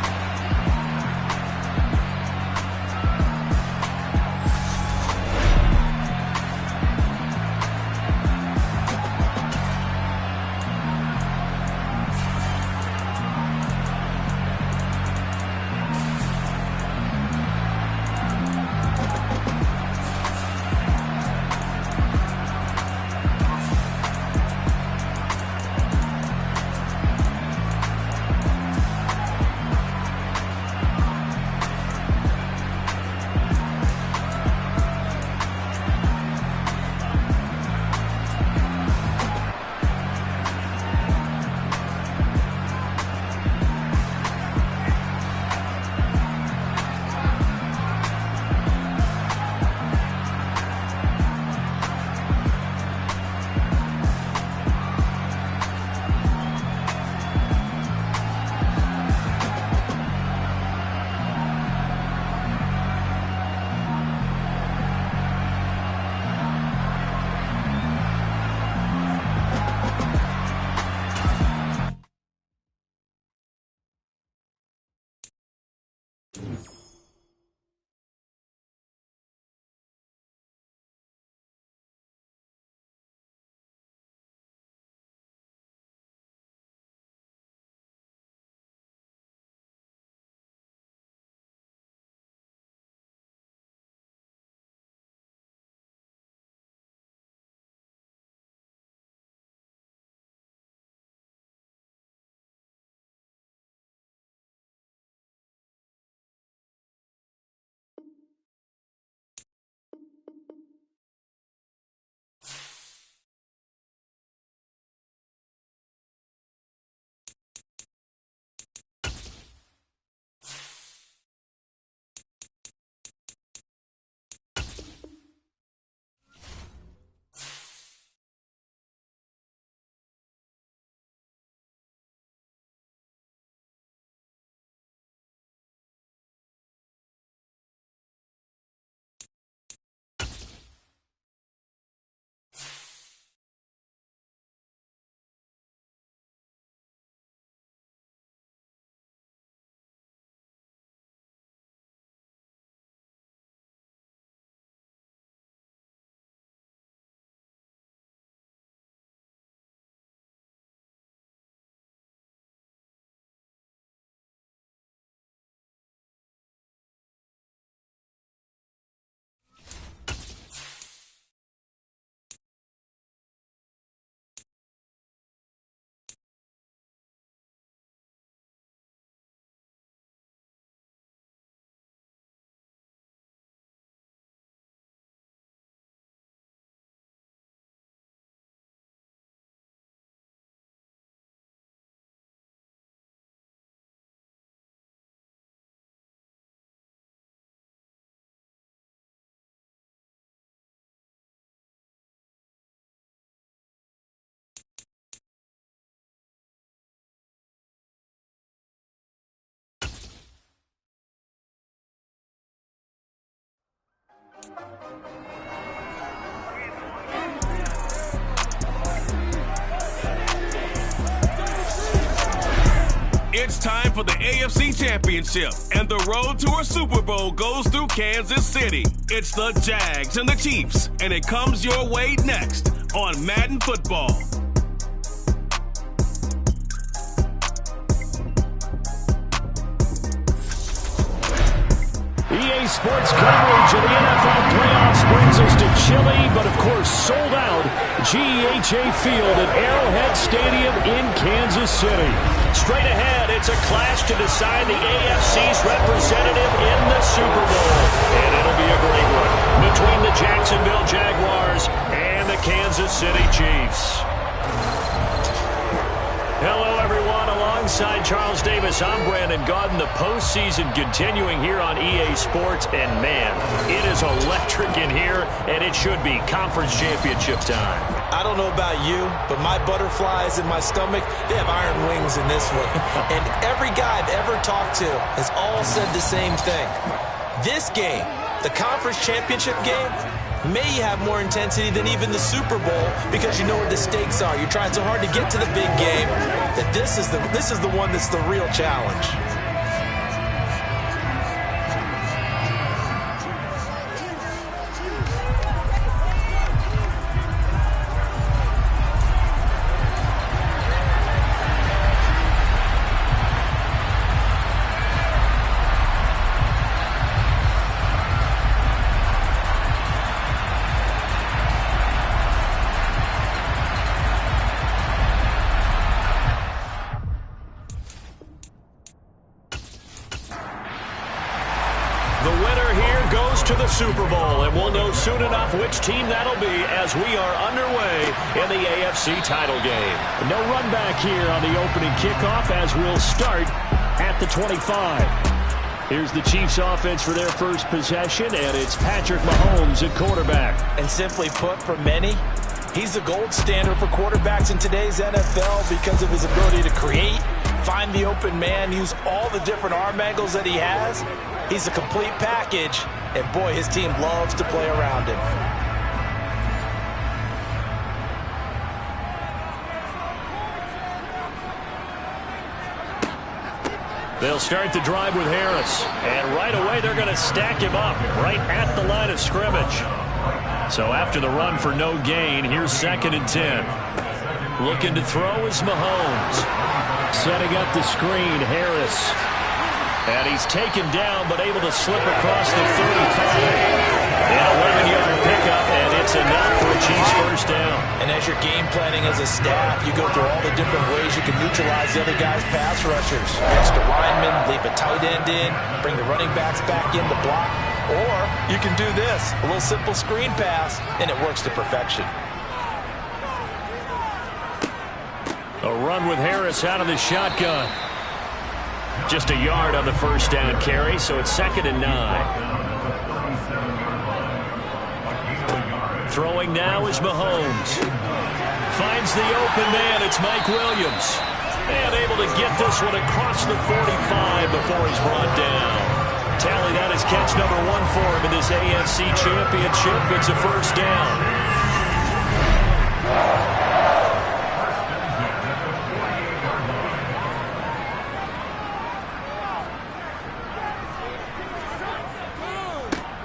It's time for the AFC Championship, and the road to a Super Bowl goes through Kansas City. It's the Jags and the Chiefs, and it comes your way next on Madden Football. EA Sports coverage of the NFL playoffs brings us to chilly, but of course sold out GEHA Field at Arrowhead Stadium in Kansas City. Straight ahead, it's a clash to decide the AFC's representative in the Super Bowl. And it'll be a great one between the Jacksonville Jaguars and the Kansas City Chiefs. Hello, everyone. Alongside Charles Davis, I'm Brandon Gaudin. The postseason continuing here on EA Sports. And, man, it is electric in here, and it should be conference championship time. I don't know about you, but my butterflies in my stomach, they have iron wings in this one. And every guy I've ever talked to has all said the same thing. This game, the conference championship game, may have more intensity than even the Super Bowl because you know what the stakes are. You're trying so hard to get to the big game that this is the one that's the real challenge. To the Super Bowl, and we'll know soon enough which team that'll be as we are underway in the AFC title game. No run back here on the opening kickoff as we'll start at the 25. Here's the Chiefs offense for their first possession, and it's Patrick Mahomes at quarterback. And simply put, for many, he's the gold standard for quarterbacks in today's NFL because of his ability to create, find the open man, use all the different arm angles that he has. He's a complete package, and boy, his team loves to play around him. They'll start the drive with Harris, and right away they're going to stack him up right at the line of scrimmage. So after the run for no gain, here's 2nd and 10. Looking to throw is Mahomes. Setting up the screen, Harris. And he's taken down, but able to slip across the 35. An 11-yard pickup, and it's enough for a Chiefs first down. And as you're game planning as a staff, you go through all the different ways you can neutralize the other guy's pass rushers. Extra linemen, leave a tight end in, bring the running backs back in to block. Or you can do this, a little simple screen pass, and it works to perfection. A run with Harris out of the shotgun. Just a yard on the first down carry, so it's 2nd and 9. Throwing now is Mahomes. Finds the open man. It's Mike Williams. And able to get this one across the 45 before he's brought down. Tally, that is catch number 1 for him in this AFC Championship. It's a first down.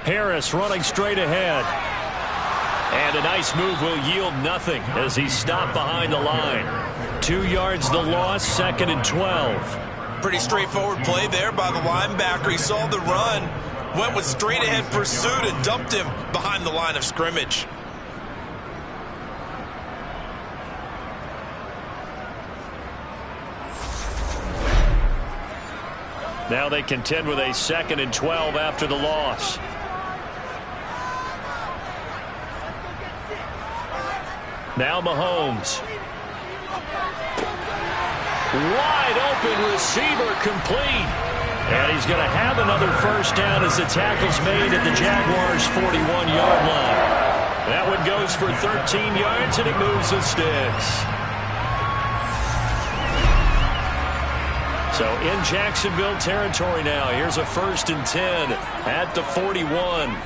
Harris running straight ahead. And a nice move will yield nothing as he's stopped behind the line. 2 yards the loss, 2nd and 12. Pretty straightforward play there by the linebacker. He saw the run, went with straight ahead pursuit and dumped him behind the line of scrimmage. Now they contend with a 2nd and 12 after the loss. Now Mahomes. Wide open receiver complete. And he's going to have another first down as the tackle's made at the Jaguars' 41-yard line. That one goes for 13 yards, and it moves the sticks. So in Jacksonville territory now. Here's a 1st and 10 at the 41.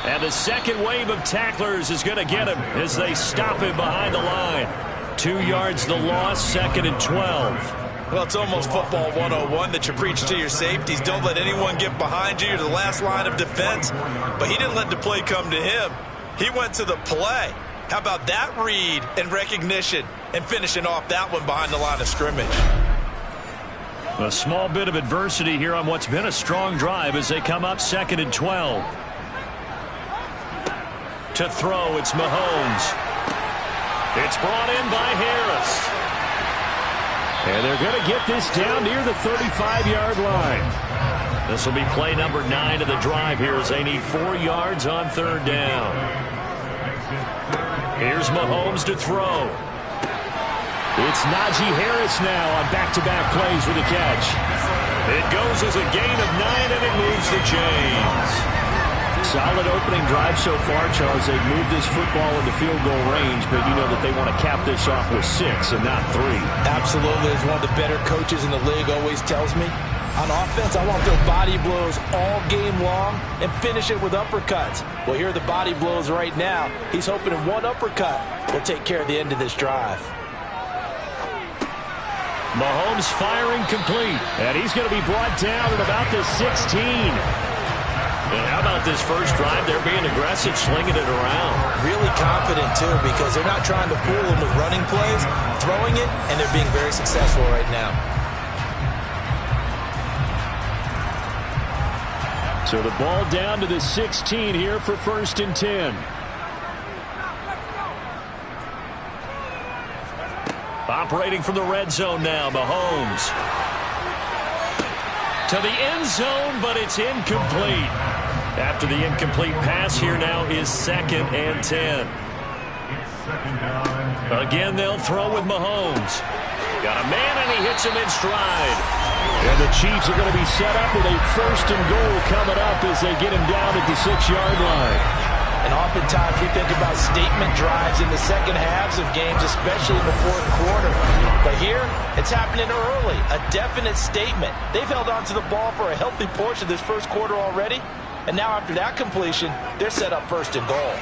And the second wave of tacklers is going to get him as they stop him behind the line. 2 yards the loss, 2nd and 12. Well, it's almost football 101 that you preach to your safeties. Don't let anyone get behind you. You're the last line of defense. But he didn't let the play come to him. He went to the play. How about that read and recognition and finishing off that one behind the line of scrimmage? A small bit of adversity here on what's been a strong drive as they come up 2nd and 12. To throw, it's Mahomes. It's brought in by Harris. And they're going to get this down near the 35-yard line. This will be play number 9 of the drive here as they need 4 yards on 3rd down. Here's Mahomes to throw. It's Najee Harris now on back-to-back plays with a catch. It goes as a gain of 9, and it moves the chains. Solid opening drive so far, Charles. They've moved this football into field goal range, but you know that they want to cap this off with 6 and not 3. Absolutely. As one of the better coaches in the league always tells me, on offense, I want their body blows all game long and finish it with uppercuts. Well, here are the body blows right now. He's hoping in one uppercut will take care of the end of this drive. Mahomes firing complete, and he's going to be brought down at about the 16. And how about this first drive? They're being aggressive, slinging it around. Really confident, too, because they're not trying to fool them with running plays, throwing it, and they're being very successful right now. So the ball down to the 16 here for 1st and 10. Operating from the red zone now, Mahomes. To the end zone, but it's incomplete. After the incomplete pass, here now is 2nd and 10. Again, they'll throw with Mahomes. Got a man, and he hits him in stride. And the Chiefs are going to be set up with a 1st and goal coming up as they get him down at the 6-yard line. And oftentimes we think about statement drives in the second halves of games, especially in the 4th quarter. But here, it's happening early, a definite statement. They've held on to the ball for a healthy portion of this 1st quarter already. And now after that completion, they're set up 1st and goal.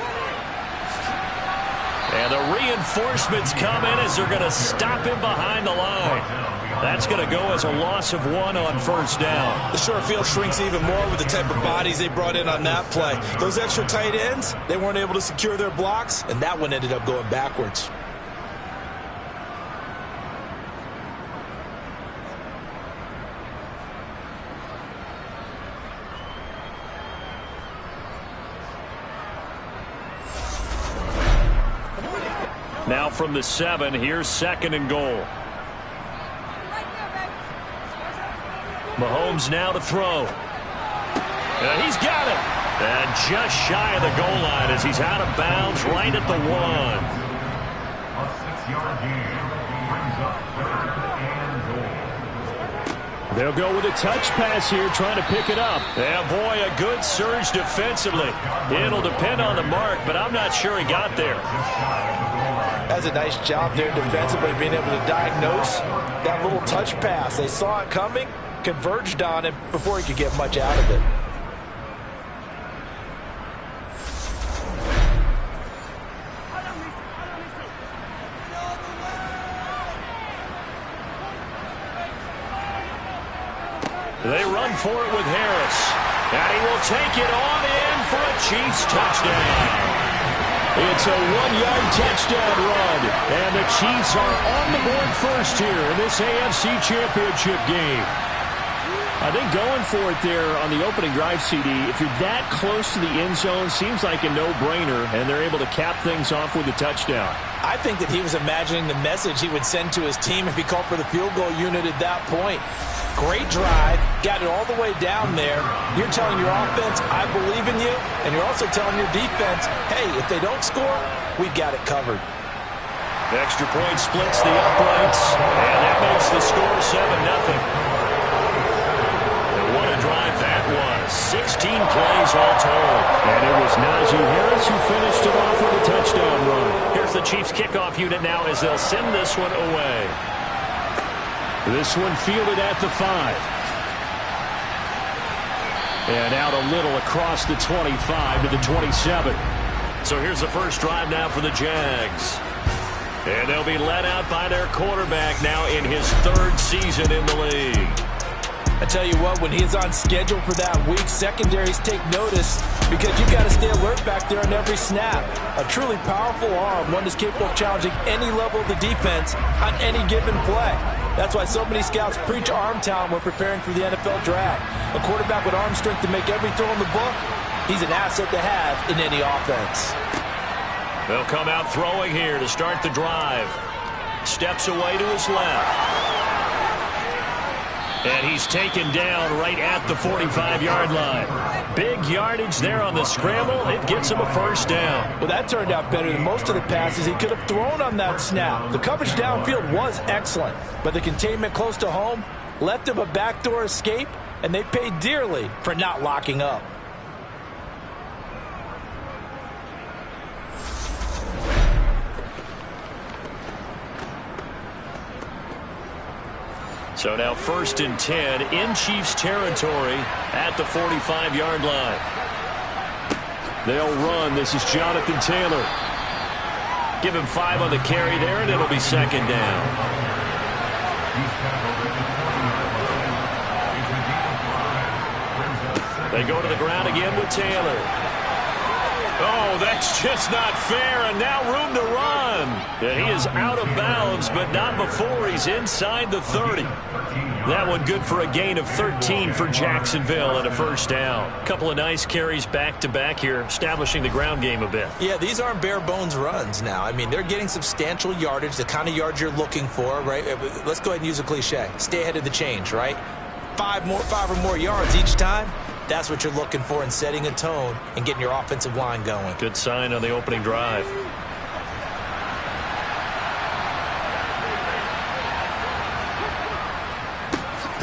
And the reinforcements come in as they're going to stop him behind the line. That's going to go as a loss of 1 on 1st down. The short field shrinks even more with the type of bodies they brought in on that play. Those extra tight ends, they weren't able to secure their blocks, and that one ended up going backwards. Now from the 7, here's 2nd and goal. Mahomes now to throw. And he's got it. And just shy of the goal line as he's out of bounds right at the 1. A 6-yard gain brings up 3rd and goal. They'll go with a touch pass here, trying to pick it up. Yeah, boy, a good surge defensively. It'll depend on the mark, but I'm not sure he got there. That's a nice job there defensively, being able to diagnose that little touch pass. They saw it coming, converged on it before he could get much out of it. They run for it with Harris. And he will take it on in for a Chiefs touchdown. It's a 1-yard touchdown run. And the Chiefs are on the board first here in this AFC Championship game. I think going for it there on the opening drive, CD, if you're that close to the end zone, seems like a no-brainer, and they're able to cap things off with a touchdown. I think that he was imagining the message he would send to his team if he called for the field goal unit at that point. Great drive, got it all the way down there. You're telling your offense, I believe in you, and you're also telling your defense, hey, if they don't score, we've got it covered. The extra point splits the uprights, and that makes the score 7-0. And what a drive that was. 16 plays all told. And it was Najee Harris who finished it off with a touchdown run. Here's the Chiefs kickoff unit now as they'll send this one away. This one fielded at the 5. And out a little across the 25 to the 27. So here's the first drive now for the Jags. And they'll be led out by their quarterback now in his third season in the league. I tell you what, when he's on schedule for that week, secondaries take notice because you've got to stay alert back there on every snap. A truly powerful arm, one that's capable of challenging any level of the defense on any given play. That's why so many scouts preach arm talent when preparing for the NFL draft. A quarterback with arm strength to make every throw in the book, he's an asset to have in any offense. They'll come out throwing here to start the drive. Steps away to his left. And he's taken down right at the 45-yard line. Big yardage there on the scramble. It gets him a first down. Well, that turned out better than most of the passes he could have thrown on that snap. The coverage downfield was excellent, but the containment close to home left him a backdoor escape, and they paid dearly for not locking up. So now 1st and 10 in Chiefs territory at the 45-yard line. They'll run. This is Jonathan Taylor. Give him 5 on the carry there, and it'll be second down. They go to the ground again with Taylor. Oh, that's just not fair, and now room to run. And he is out of bounds, but not before he's inside the 30. That one good for a gain of 13 for Jacksonville and a first down. Couple of nice carries back-to-back here, establishing the ground game a bit. Yeah, these aren't bare-bones runs now. I mean, they're getting substantial yardage, the kind of yards you're looking for, right? Let's go ahead and use a cliche. Stay ahead of the change, right? 5 or more yards each time. That's what you're looking for in setting a tone and getting your offensive line going. Good sign on the opening drive.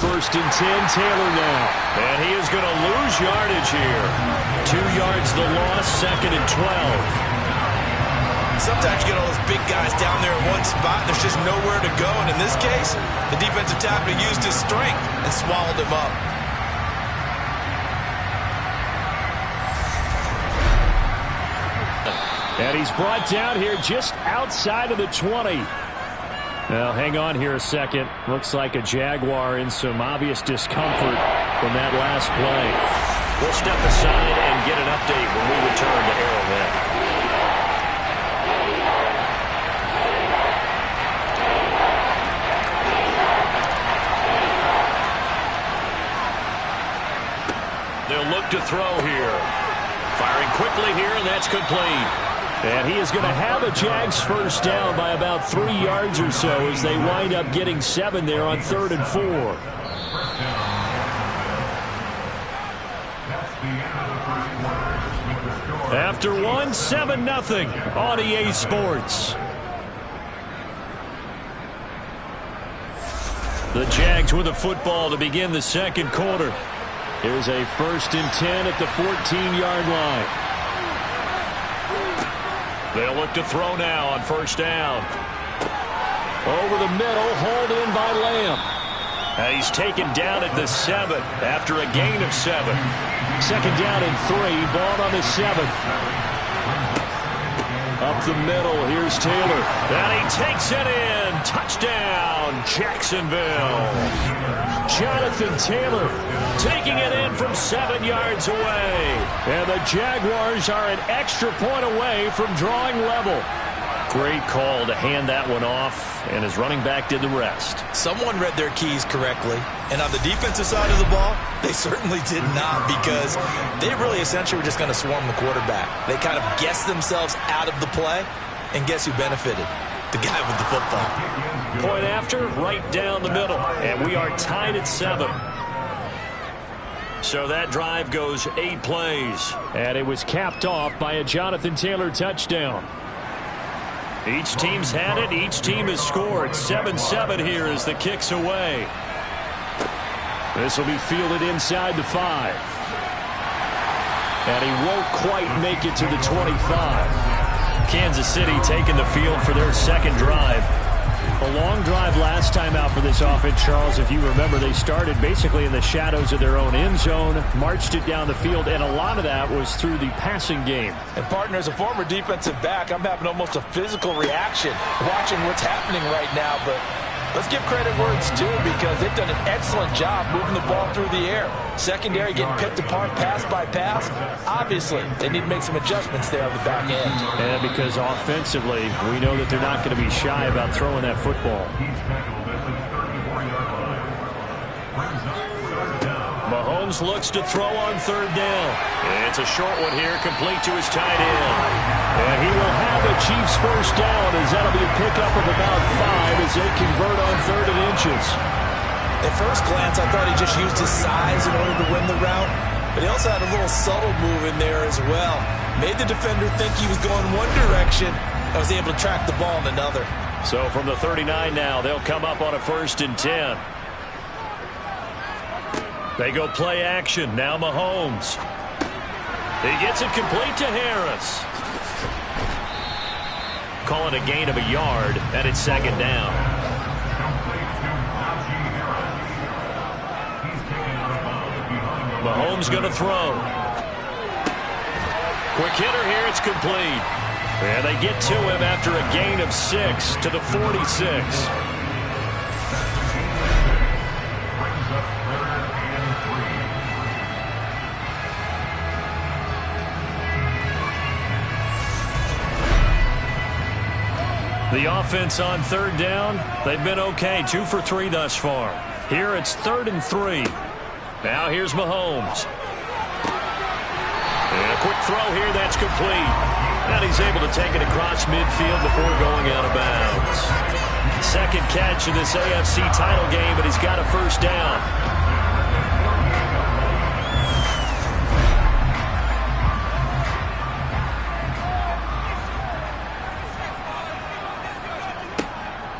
First and 10, Taylor now. And he is going to lose yardage here. 2 yards the loss, 2nd and 12. Sometimes you get all those big guys down there in one spot, and there's just nowhere to go. And in this case, the defensive tackle used his strength and swallowed him up. And he's brought down here just outside of the 20. Now, hang on here a second. Looks like a Jaguar in some obvious discomfort from that last play. We'll step aside and get an update when we return to Arrowhead. They'll look to throw here. Firing quickly here, and that's complete. And he is going to have a Jags first down by about 3 yards or so as they wind up getting 7 there on 3rd and 4. After one, 7-0 on EA Sports. The Jags with the football to begin the second quarter. Here's a 1st and 10 at the 14-yard line. They'll look to throw now on first down. Over the middle, hauled in by Lamb. And he's taken down at the 7 after a gain of 7. 2nd down and 3, ball on the 7. Up the middle, here's Taylor. And he takes it in. Touchdown, Jacksonville. Jonathan Taylor taking it in from 7 yards away. And the Jaguars are an extra point away from drawing level. Great call to hand that one off, and his running back did the rest. Someone read their keys correctly, and on the defensive side of the ball, they certainly did not, because they really essentially were just going to swarm the quarterback. They kind of guessed themselves out of the play, and guess who benefited? The guy with the football. Point after, right down the middle, and we are tied at 7. So that drive goes 8 plays. And it was capped off by a Jonathan Taylor touchdown. Each team's had it. Each team has scored. 7-7 here as the kick's away. This will be fielded inside the 5. And he won't quite make it to the 25. Kansas City taking the field for their second drive. A long drive last time out for this offense, Charles. If you remember, they started basically in the shadows of their own end zone, marched it down the field, and a lot of that was through the passing game. And, partner, as a former defensive back, I'm having almost a physical reaction watching what's happening right now. But let's give credit where it's due because they've done an excellent job moving the ball through the air. Secondary getting picked apart pass by pass. Obviously, they need to make some adjustments there on the back end. And because offensively, we know that they're not going to be shy about throwing that football. Mahomes looks to throw on third down. It's a short one here, complete to his tight end. And he will have a Chiefs first down as that'll be a pickup of about 5 as they convert on 3rd and inches. At first glance, I thought he just used his size in order to win the route, but he also had a little subtle move in there as well. Made the defender think he was going one direction and was able to track the ball in another. So from the 39 now, they'll come up on a 1st and 10. They go play action. Now Mahomes. He gets it complete to Harris. Call it a gain of a yard, and it's 2nd down. Mahomes going to throw. Quick hitter here. It's complete. And they get to him after a gain of 6 to the 46. The offense on 3rd down, they've been okay. 2 for 3 thus far. Here it's 3rd and 3. Now here's Mahomes. And a quick throw here, that's complete. And he's able to take it across midfield before going out of bounds. 2nd catch of this AFC title game, but he's got a 1st down.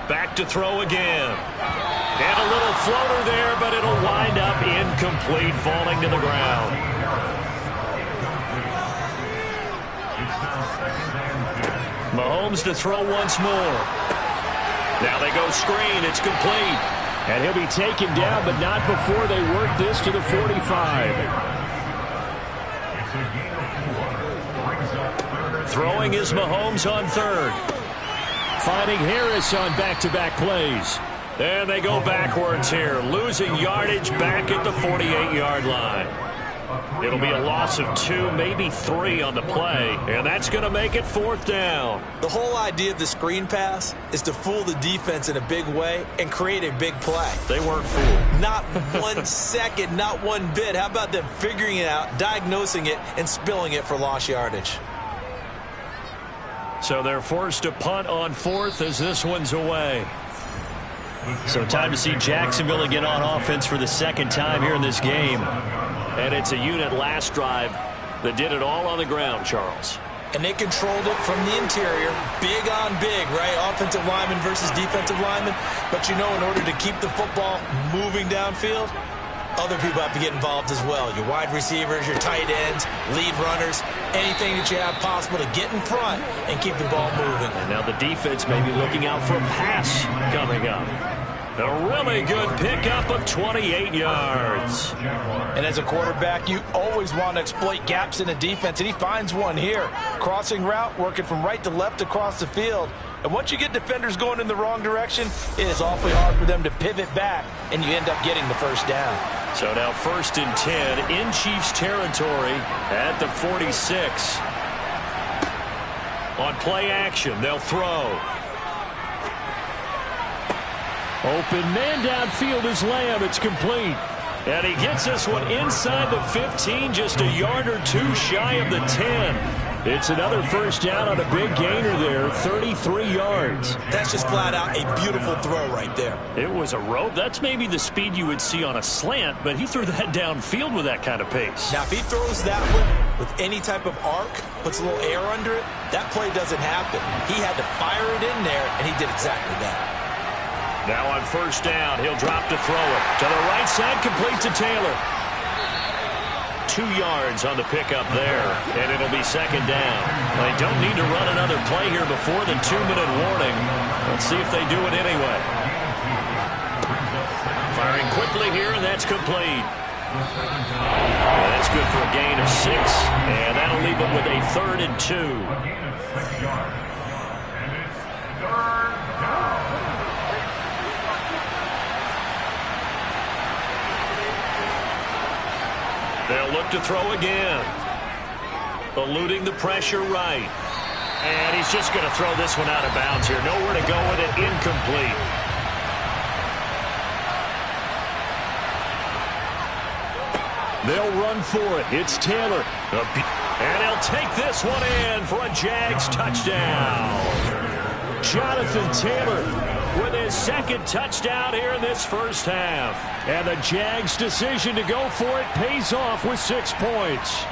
Back to throw again. And a little floater there, but it'll wind up incomplete, falling to the ground. Mahomes to throw once more. Now they go screen. It's complete. And he'll be taken down, but not before they work this to the 45. Throwing is Mahomes on 3rd. Finding Harris on back-to-back plays. And they go backwards here, losing yardage back at the 48-yard line. It'll be a loss of 2, maybe 3 on the play, and that's going to make it 4th down. The whole idea of the screen pass is to fool the defense in a big way and create a big play. They weren't fooled. Not 1 second, not one bit. How about them figuring it out, diagnosing it, and spilling it for lost yardage? So they're forced to punt on 4th as this one's away. So time to see Jacksonville again on offense for the 2nd time here in this game. And it's a unit last drive that did it all on the ground, Charles. And they controlled it from the interior, big on big, right? Offensive lineman versus defensive lineman. But you know, in order to keep the football moving downfield, other people have to get involved as well. Your wide receivers, your tight ends, lead runners, anything that you have possible to get in front and keep the ball moving. And now the defense may be looking out for a pass coming up. A really good pickup of 28 yards. And as a quarterback, you always want to exploit gaps in the defense, and he finds one here. Crossing route, working from right to left across the field. And once you get defenders going in the wrong direction, it is awfully hard for them to pivot back, and you end up getting the 1st down. So now 1st and 10 in Chiefs territory at the 46. On play action, they'll throw. Open man downfield is Lamb. It's complete. And he gets this one inside the 15, just a yard or 2 shy of the 10. It's another 1st down on a big gainer there, 33 yards. That's just flat out a beautiful throw right there. It was a rope. That's maybe the speed you would see on a slant, but he threw that downfield with that kind of pace. Now, if he throws that one with any type of arc, puts a little air under it, that play doesn't happen. He had to fire it in there, and he did exactly that. Now on 1st down, he'll drop to throw it. To the right side, complete to Taylor. 2 yards on the pickup there, and it'll be second down. They don't need to run another play here before the 2-minute warning. Let's see if they do it anyway. Firing quickly here, and that's complete. That's good for a gain of 6, and that'll leave them with a 3rd and 2. They'll look to throw again. Eluding the pressure right. And he's just going to throw this one out of bounds here. Nowhere to go with it. Incomplete. They'll run for it. It's Taylor. And he'll take this one in for a Jags touchdown. Jonathan Taylor with his 2nd touchdown here in this first half. And the Jags' decision to go for it pays off with 6 points.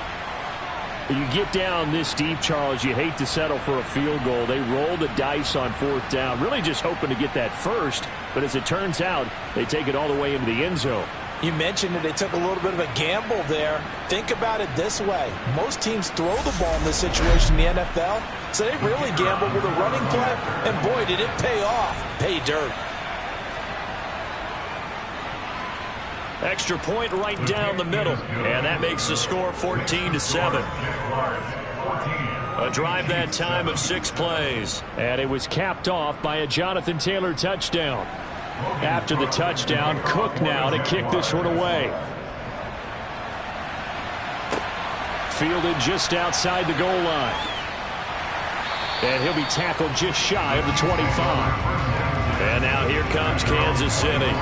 You get down this deep, Charles, you hate to settle for a field goal. They roll the dice on 4th down, really just hoping to get that first. But as it turns out, they take it all the way into the end zone. You mentioned that they took a little bit of a gamble there. Think about it this way. Most teams throw the ball in this situation in the NFL, so they really gambled with a running play, and boy, did it pay off. Pay dirt. Extra point right down the middle, and that makes the score 14-7. A drive that time of 6 plays. And it was capped off by a Jonathan Taylor touchdown. After the touchdown, Cook now to kick this one away. Fielded just outside the goal line. And he'll be tackled just shy of the 25. And now here comes Kansas City.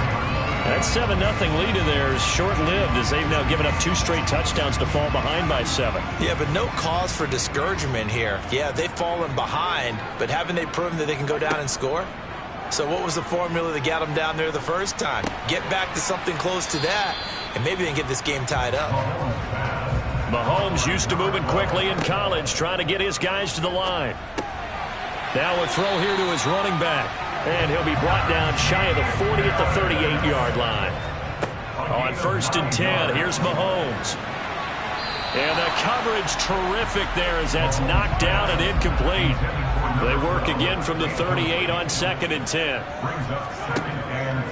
That 7-0 lead in there is short-lived as they've now given up 2 straight touchdowns to fall behind by 7. Yeah, but no cause for discouragement here. Yeah, they've fallen behind, but haven't they proven that they can go down and score? So what was the formula that got them down there the first time? Get back to something close to that, and maybe they can get this game tied up. Mahomes used to moving quickly in college, trying to get his guys to the line. Now a throw here to his running back. And he'll be brought down shy of the 40 at the 38-yard line. On 1st and 10, here's Mahomes. And the coverage terrific there as that's knocked down and incomplete. They work again from the 38 on 2nd and 10.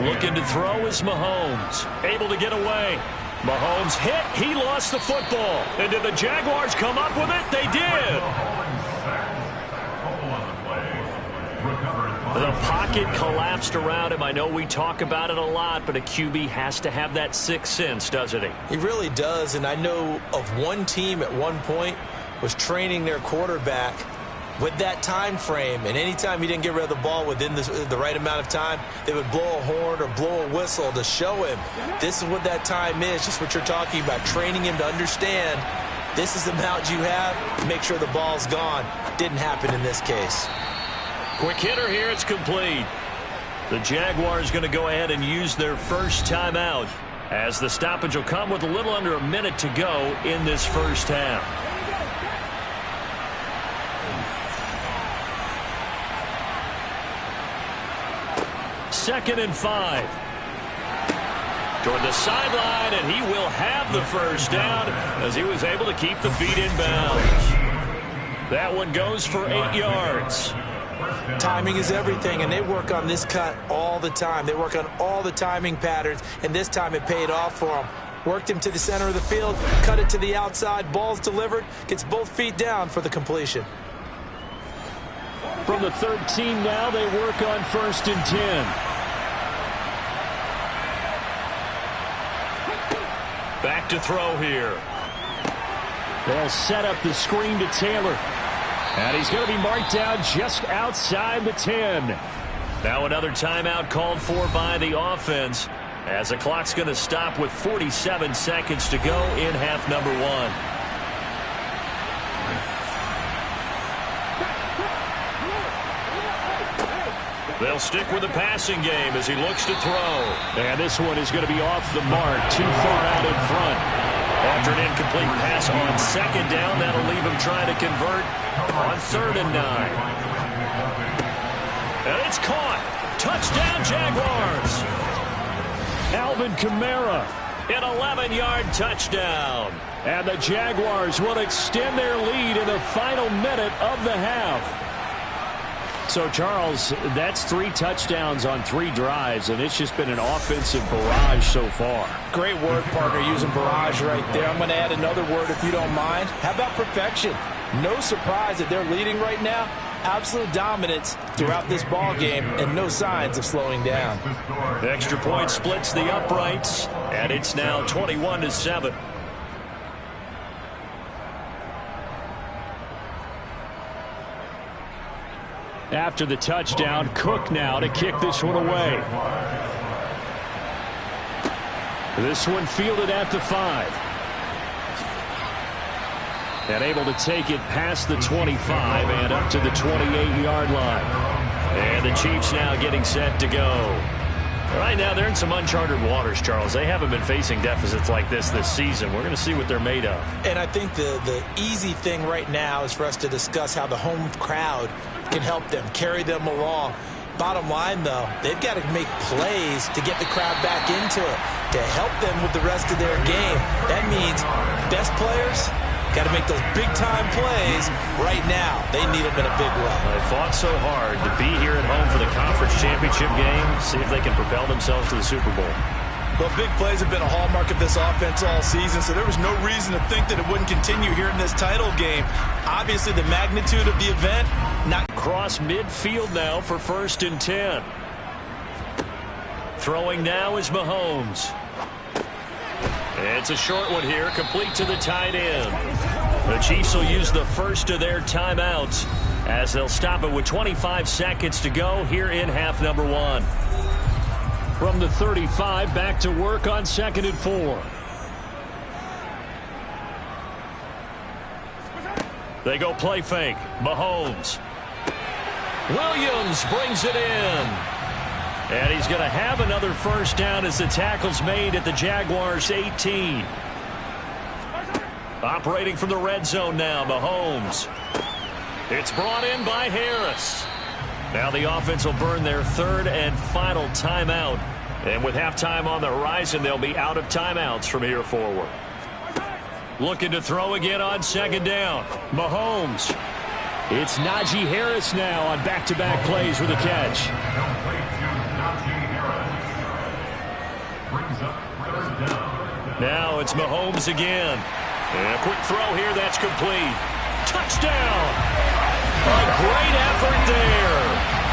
Looking to throw is Mahomes. Able to get away. Mahomes hit. He lost the football. And did the Jaguars come up with it? They did. The pocket collapsed around him. I know we talk about it a lot, but a QB has to have that 6th sense, doesn't he? He really does, and I know of one team at one point was training their quarterback with that time frame, and anytime he didn't get rid of the ball within the right amount of time, they would blow a horn or blow a whistle to show him this is what that time is, just what you're talking about, training him to understand this is the amount you have, make sure the ball's gone. Didn't happen in this case. Quick hitter here, it's complete. The Jaguars going to go ahead and use their first timeout as the stoppage will come with a little under a minute to go in this first half. Second and 5. Toward the sideline, and he will have the first down as he was able to keep the feet in bounds. That one goes for 8 yards. Timing is everything, and they work on this cut all the time. They work on all the timing patterns, and this time it paid off for them. Worked him to the center of the field, cut it to the outside, ball's delivered, gets both feet down for the completion. From the 13 now, they work on 1st and 10. Back to throw here. They'll set up the screen to Taylor. And he's going to be marked down just outside the 10. Now another timeout called for by the offense as the clock's going to stop with 47 seconds to go in half number 1. They'll stick with the passing game as he looks to throw. And this one is going to be off the mark, too far out in front. After an incomplete pass on 2nd down, that'll leave him trying to convert on 3rd and 9. And it's caught. Touchdown, Jaguars. Alvin Kamara An 11-yard touchdown. And the Jaguars will extend their lead in the final minute of the half. So, Charles, that's 3 touchdowns on 3 drives, and it's just been an offensive barrage so far. Great word, partner, using barrage right there. I'm going to add another word if you don't mind. How about perfection? No surprise that they're leading right now. Absolute dominance throughout this ball game and no signs of slowing down. The extra point splits the uprights, and it's now 21-7. After the touchdown, Cook now to kick this one away. This one fielded at the 5. And able to take it past the 25 and up to the 28-yard line. And the Chiefs now getting set to go. Right now, they're in some uncharted waters, Charles. They haven't been facing deficits like this season. We're going to see what they're made of. And I think the easy thing right now is for us to discuss how the home crowd can help them, carry them along. Bottom line, though, they've got to make plays to get the crowd back into it, to help them with the rest of their game. That means best players got to make those big-time plays right now. They need them in a big way. They fought so hard to be here at home for the conference championship game, see if they can propel themselves to the Super Bowl. Well, big plays have been a hallmark of this offense all season, so there was no reason to think that it wouldn't continue here in this title game. Obviously, the magnitude of the event, not cross midfield now for 1st and 10. Throwing now is Mahomes. It's a short one here, complete to the tight end. The Chiefs will use the first of their timeouts as they'll stop it with 25 seconds to go here in half number 1. From the 35, back to work on 2nd and 4. They go play fake. Mahomes. Williams brings it in. And he's going to have another first down as the tackle's made at the Jaguars' 18. Operating from the red zone now, Mahomes. It's brought in by Harris. Now the offense will burn their 3rd and final timeout. And with halftime on the horizon, they'll be out of timeouts from here forward. Looking to throw again on 2nd down. Mahomes. It's Najee Harris now on back-to-back plays with a catch. Now it's Mahomes again. And a quick throw here that's complete. Touchdown! A great effort there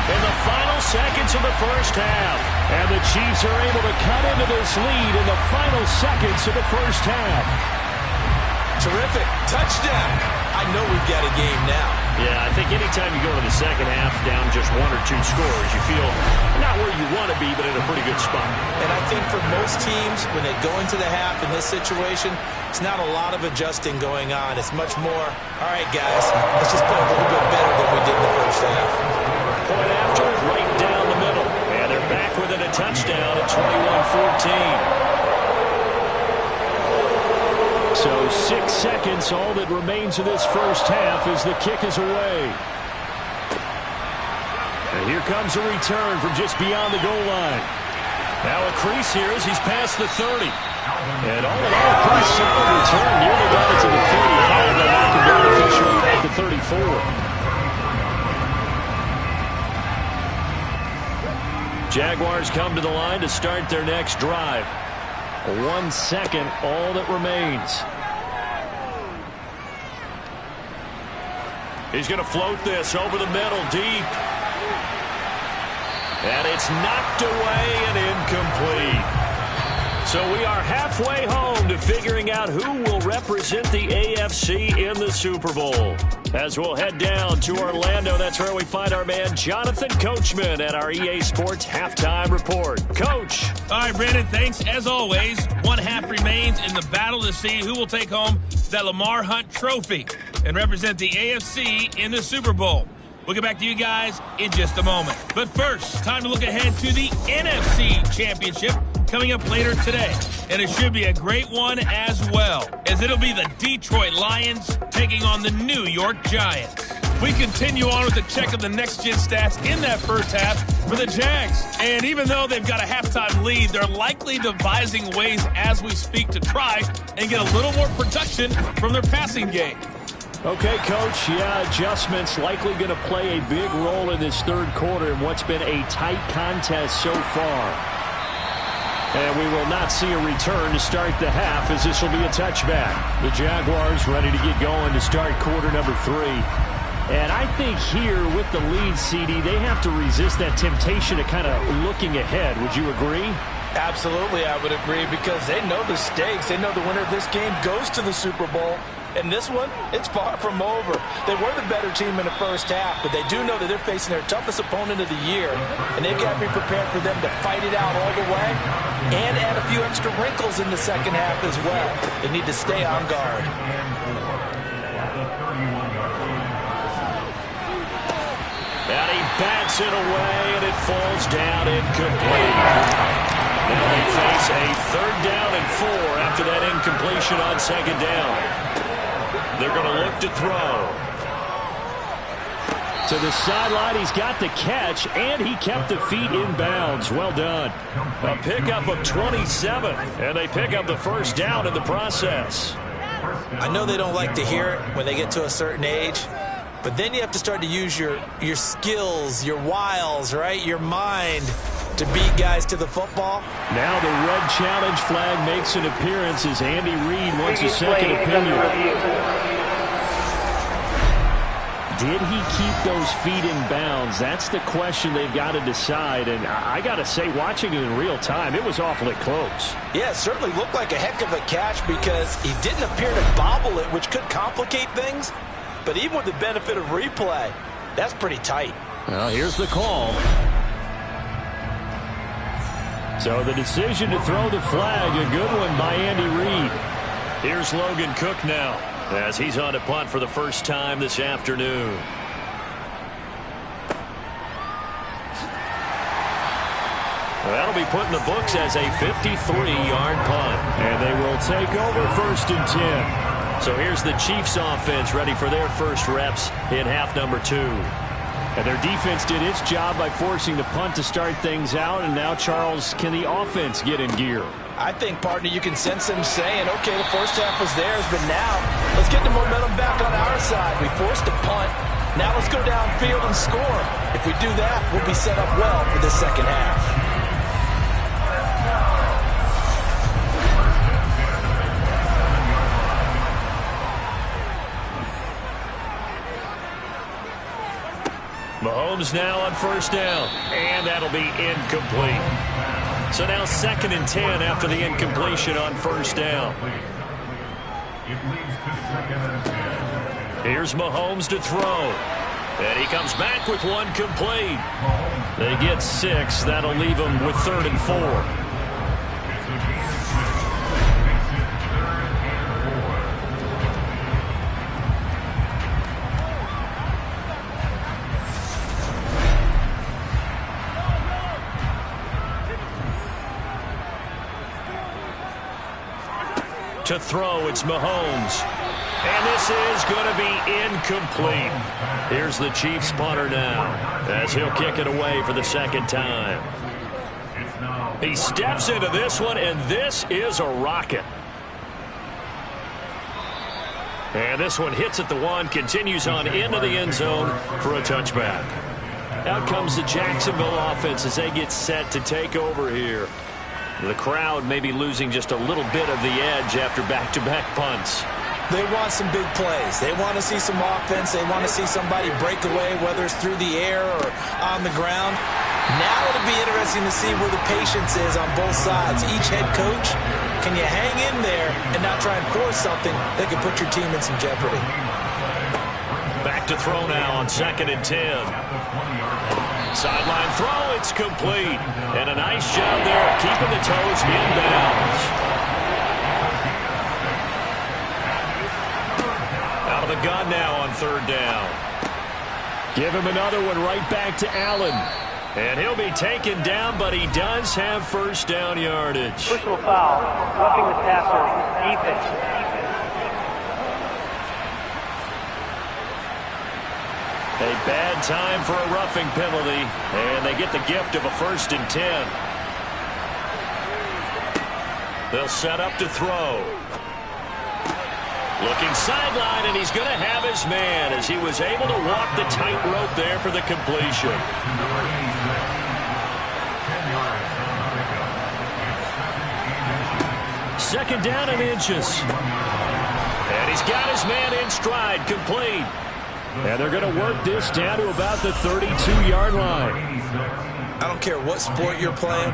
in the final seconds of the first half. And the Chiefs are able to cut into this lead in the final seconds of the first half. Terrific. Touchdown. I know we've got a game now. Yeah, I think anytime you go to the second half down just 1 or 2 scores, you feel not where you want to be, but in a pretty good spot. And I think for most teams, when they go into the half in this situation, it's not a lot of adjusting going on. It's much more, all right, guys, let's just play a little bit better than we did in the first half. Point after, right down the middle. And they're back within a touchdown at 21-14. So 6 seconds, all that remains of this first half as the kick is away. And here comes a return from just beyond the goal line. Now a crease here as he's past the 30. And all in all, a pretty solid return. Nearly got it to the 35, but knocked him down officially at the 34. Jaguars come to the line to start their next drive. 1 second, all that remains. He's going to float this over the middle, deep. And it's knocked away and incomplete. So we are halfway home to figuring out who will represent the AFC in the Super Bowl. As we'll head down to Orlando, that's where we find our man Jonathan Coachman at our EA Sports Halftime Report. Coach. All right, Brandon, thanks. As always, 1 half remains in the battle to see who will take home that Lamar Hunt trophy and represent the AFC in the Super Bowl. We'll get back to you guys in just a moment. But first, time to look ahead to the NFC Championship coming up later today. And it should be a great one as well, as it'll be the Detroit Lions taking on the New York Giants. We continue on with the check of the next-gen stats in that first half for the Jags. And even though they've got a halftime lead, they're likely devising ways as we speak to try and get a little more production from their passing game. Okay, Coach, adjustments likely going to play a big role in this third quarter in what's been a tight contest so far. And we will not see a return to start the half, as this will be a touchback. The Jaguars ready to get going to start quarter number 3. And I think here with the lead, CD, they have to resist that temptation to kind of looking ahead. Would you agree? Absolutely, I would agree, because they know the stakes. They know the winner of this game goes to the Super Bowl. And this one, it's far from over. They were the better team in the first half, but they do know that they're facing their toughest opponent of the year, and they've got to be prepared for them to fight it out all the way and add a few extra wrinkles in the second half as well. They need to stay on guard. And he bats it away, and it falls down incomplete. Now they face a 3rd down and 4 after that incompletion on 2nd down. They're going to look to throw. To the sideline, he's got the catch, and he kept the feet in bounds. Well done. A pickup of 27, and they pick up the first down in the process. I know they don't like to hear it when they get to a certain age, but then you have to start to use your skills, your wiles, right, your mind to beat guys to the football. Now the red challenge flag makes an appearance as Andy Reid wants a second opinion. Did he keep those feet in bounds? That's the question they've got to decide. And I got to say, watching it in real time, it was awfully close. Yeah, it certainly looked like a heck of a catch because he didn't appear to bobble it, which could complicate things. But even with the benefit of replay, that's pretty tight. Well, here's the call. So the decision to throw the flag, a good one by Andy Reid. Here's Logan Cook now, as he's on a punt for the first time this afternoon. That'll be put in the books as a 53-yard punt. And they will take over 1st and 10. So here's the Chiefs offense ready for their first reps in half number 2. And their defense did its job by forcing the punt to start things out. And now, Charles, can the offense get in gear? I think, partner, you can sense them saying, okay, the first half was theirs, but now let's get the momentum back on our side. We forced a punt. Now let's go downfield and score. If we do that, we'll be set up well for the second half. Mahomes now on 1st down, and that'll be incomplete. So now 2nd and 10 after the incompletion on 1st down. Here's Mahomes to throw. And he comes back with one complete. They get 6. That'll leave them with 3rd and 4. To throw, it's Mahomes. And this is going to be incomplete. Here's the Chiefs punter now, as he'll kick it away for the 2nd time. He steps into this one, and this is a rocket. And this one hits at the 1, continues on into the end zone for a touchback. Out comes the Jacksonville offense as they get set to take over here. The crowd may be losing just a little bit of the edge after back-to-back punts. They want some big plays. They want to see some offense. They want to see somebody break away, whether it's through the air or on the ground. Now it'll be interesting to see where the patience is on both sides. Each head coach, can you hang in there and not try and force something that could put your team in some jeopardy? Back to throw now on 2nd and 10. Sideline throw, it's complete. And a nice job there of keeping the toes inbounds. Out of the gun now on 3rd down. Give him another one right back to Allen. And he'll be taken down, but he does have 1st down yardage. Personal foul, roughing the passer, defense. A bad time for a roughing penalty, and they get the gift of a 1st and 10. They'll set up to throw. Looking sideline, and he's going to have his man as he was able to walk the tightrope there for the completion. 2nd down and inches. And he's got his man in stride, complete. And they're going to work this down to about the 32-yard line. I don't care what sport you're playing.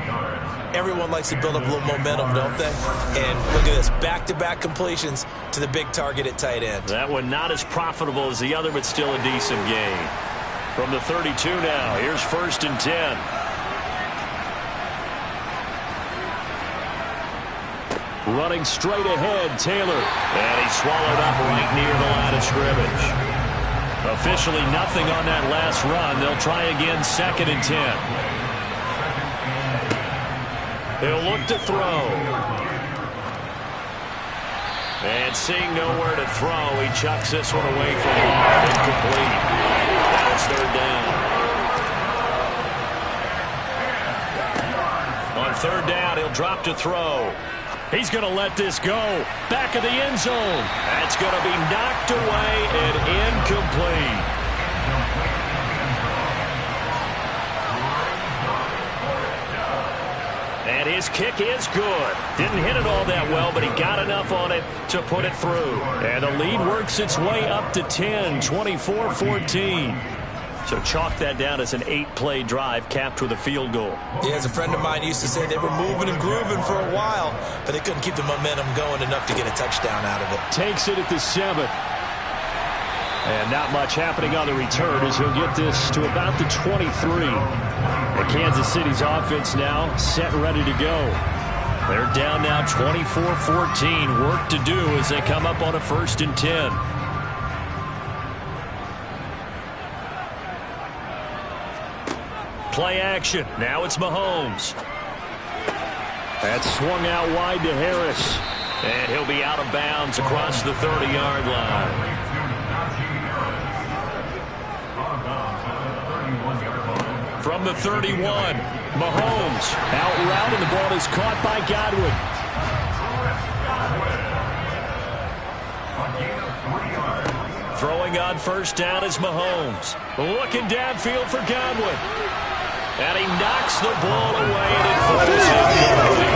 Everyone likes to build up a little momentum, don't they? And look at this, back-to-back completions to the big target at tight end. That one not as profitable as the other, but still a decent gain. From the 32 now, here's 1st and 10. Running straight ahead, Taylor. And he's swallowed up right near the line of scrimmage. Officially nothing on that last run. They'll try again, 2nd and 10. He'll look to throw. And seeing nowhere to throw, he chucks this one away from him. Incomplete. Now it's 3rd down. On 3rd down, he'll drop to throw. He's going to let this go. Back of the end zone. That's going to be knocked away and incomplete. And his kick is good. Didn't hit it all that well, but he got enough on it to put it through. And the lead works its way up to 10, 24-14. So chalk that down as an 8-play drive capped with a field goal. Yeah, as a friend of mine used to say, they were moving and grooving for a while, but they couldn't keep the momentum going enough to get a touchdown out of it. Takes it at the 7. And not much happening on the return as he'll get this to about the 23. And Kansas City's offense now set and ready to go. They're down now 24-14. Work to do as they come up on a 1st and 10. Play action. Now it's Mahomes. That's swung out wide to Harris. And he'll be out of bounds across the 30-yard line. From the 31, Mahomes out route, and the ball is caught by Godwin. Throwing on 1st down is Mahomes. Looking downfield for Godwin. And he knocks the ball away, and it falls incomplete.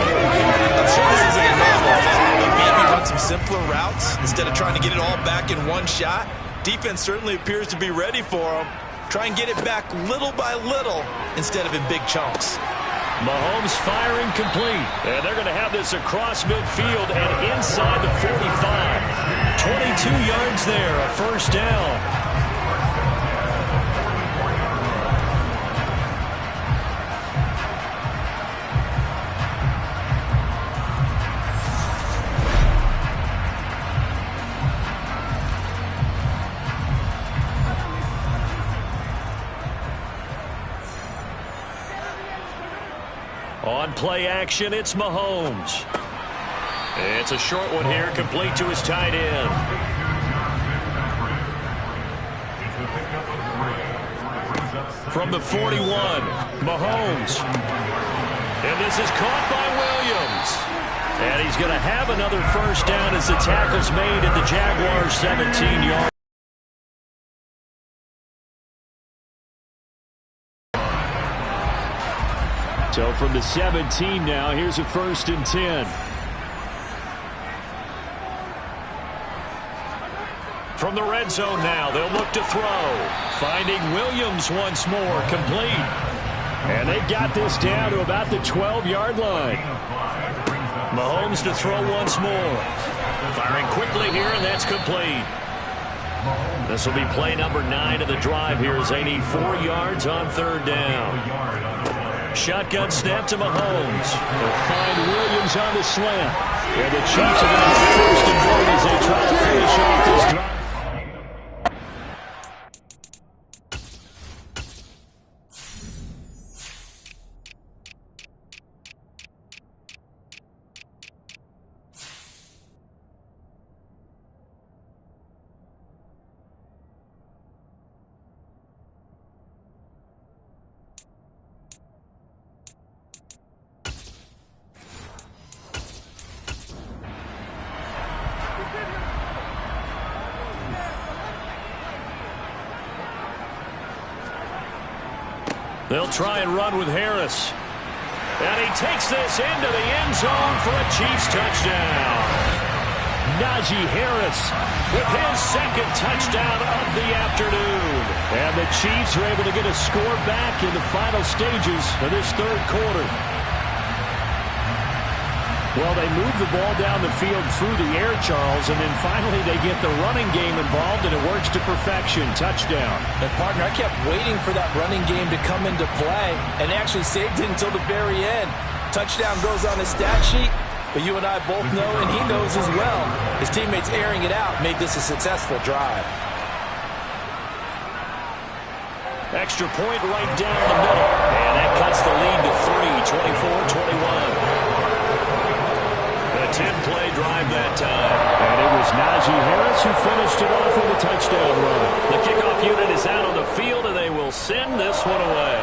I'm sure this isn't a normal foul, but maybe run some simpler routes instead of trying to get it all back in one shot. Defense certainly appears to be ready for him. Try and get it back little by little instead of in big chunks. Mahomes firing complete. And they're going to have this across midfield and inside the 45. 22 yards there, a 1st down. On play action, it's Mahomes. It's a short one here, complete to his tight end. From the 41, Mahomes. And this is caught by Williams. And he's going to have another 1st down as the tackle's made at the Jaguars' 17-yard. So from the 17 now, here's a 1st and 10. From the red zone now, they'll look to throw. Finding Williams once more, complete. And they've got this down to about the 12-yard line. Mahomes to throw once more. Firing quickly here, and that's complete. This will be play number 9 of the drive here as they need 4 yards on 3rd down. Shotgun snap to Mahomes. They'll find Williams on the slant. And the Chiefs are going to have 1st and goal as they try to finish off this drive. They'll try and run with Harris. And he takes this into the end zone for a Chiefs touchdown. Najee Harris with his second touchdown of the afternoon. And the Chiefs are able to get a score back in the final stages of this third quarter. Well, they move the ball down the field through the air, Charles, and then finally they get the running game involved, and it works to perfection. Touchdown. And, partner, I kept waiting for that running game to come into play, and actually saved it until the very end. Touchdown goes on his stat sheet, but you and I both know, and he knows as well, his teammates airing it out made this a successful drive. Extra point right down the middle, and that cuts the lead to 3, 24-21. 10-play drive that time. And it was Najee Harris who finished it off with a touchdown run. The kickoff unit is out on the field, and they will send this one away.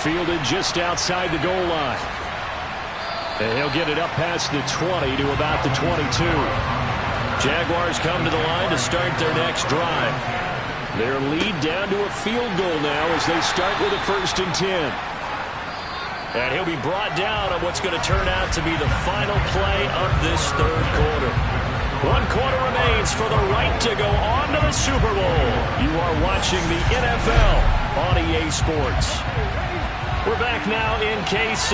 Fielded just outside the goal line. And he'll get it up past the 20 to about the 22. Jaguars come to the line to start their next drive. Their lead down to a field goal now as they start with a 1st and 10. And he'll be brought down on what's going to turn out to be the final play of this third quarter. 1 quarter remains for the right to go on to the Super Bowl. You are watching the NFL on EA Sports. We're back now in KC.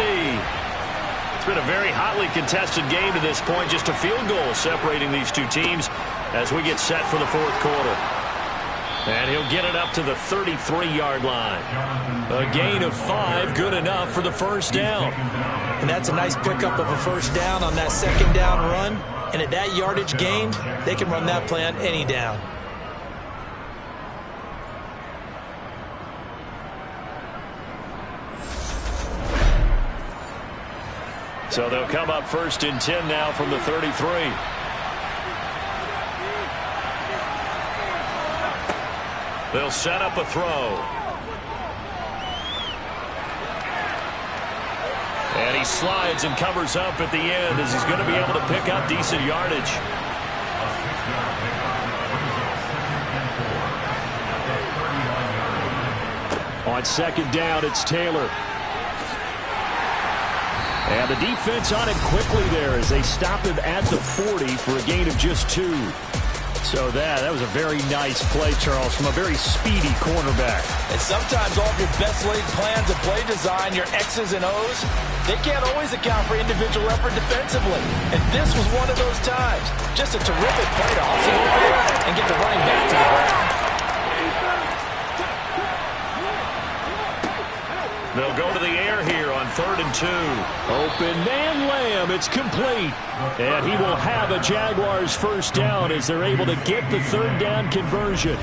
It's been a very hotly contested game to this point. Just a field goal separating these two teams as we get set for the fourth quarter. And he'll get it up to the 33-yard line. A gain of 5, good enough for the first down. And that's a nice pickup of a first down on that second down run. And at that yardage gained, they can run that play on any down. So they'll come up 1st and 10 now from the 33. They'll set up a throw. And he slides and covers up at the end as he's going to be able to pick up decent yardage. On 2nd down, it's Taylor. And the defense on him quickly there as they stop him at the 40 for a gain of just 2. So that was a very nice play, Charles, from a very speedy cornerback. And sometimes all of your best laid plans of play design, your X's and O's, they can't always account for individual effort defensively. And this was one of those times. Just a terrific play to hustle over there and get the running back to the ground. They'll go to the air here on 3rd and 2. Open man Lamb. It's complete. And he will have a Jaguars first down as they're able to get the 3rd down conversion.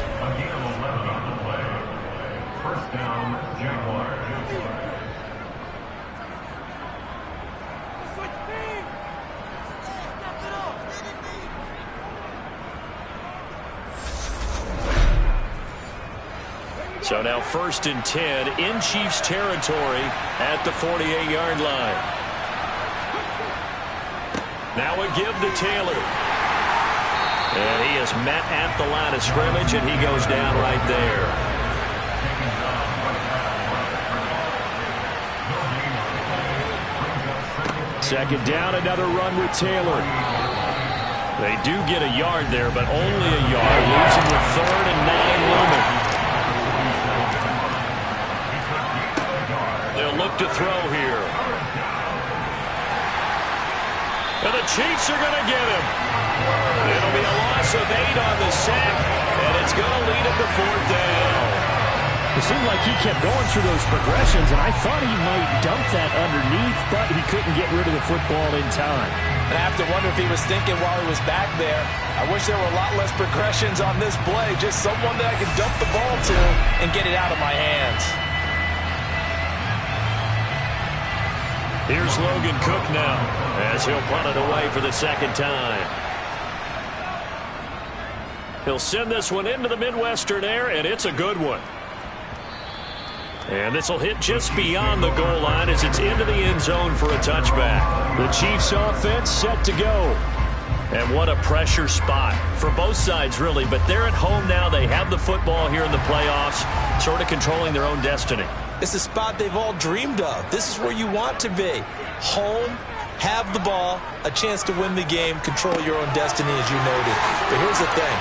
First down, Jaguars. So now 1st and 10 in Chiefs territory at the 48-yard line. Now a give to Taylor. And he is met at the line of scrimmage, and he goes down right there. Second down, another run with Taylor. They do get a yard there, but only a yard. Leaves him with 3rd and 9 looming. They'll look to throw here. And the Chiefs are going to get him. It'll be a loss of 8 on the sack, and it's going to lead him to 4th down. It seemed like he kept going through those progressions, and I thought he might dump that underneath, but he couldn't get rid of the football in time. And I have to wonder if he was thinking while he was back there, I wish there were a lot less progressions on this play, just someone that I could dump the ball to and get it out of my hands. Here's Logan Cook now as he'll punt it away for the 2nd time. He'll send this one into the Midwestern air, and it's a good one. And this will hit just beyond the goal line as it's into the end zone for a touchback. The Chiefs offense set to go. And what a pressure spot for both sides, really. But they're at home now. They have the football here in the playoffs, sort of controlling their own destiny. It's a spot they've all dreamed of. This is where you want to be. Home, have the ball, a chance to win the game, control your own destiny, as you noted. But here's the thing.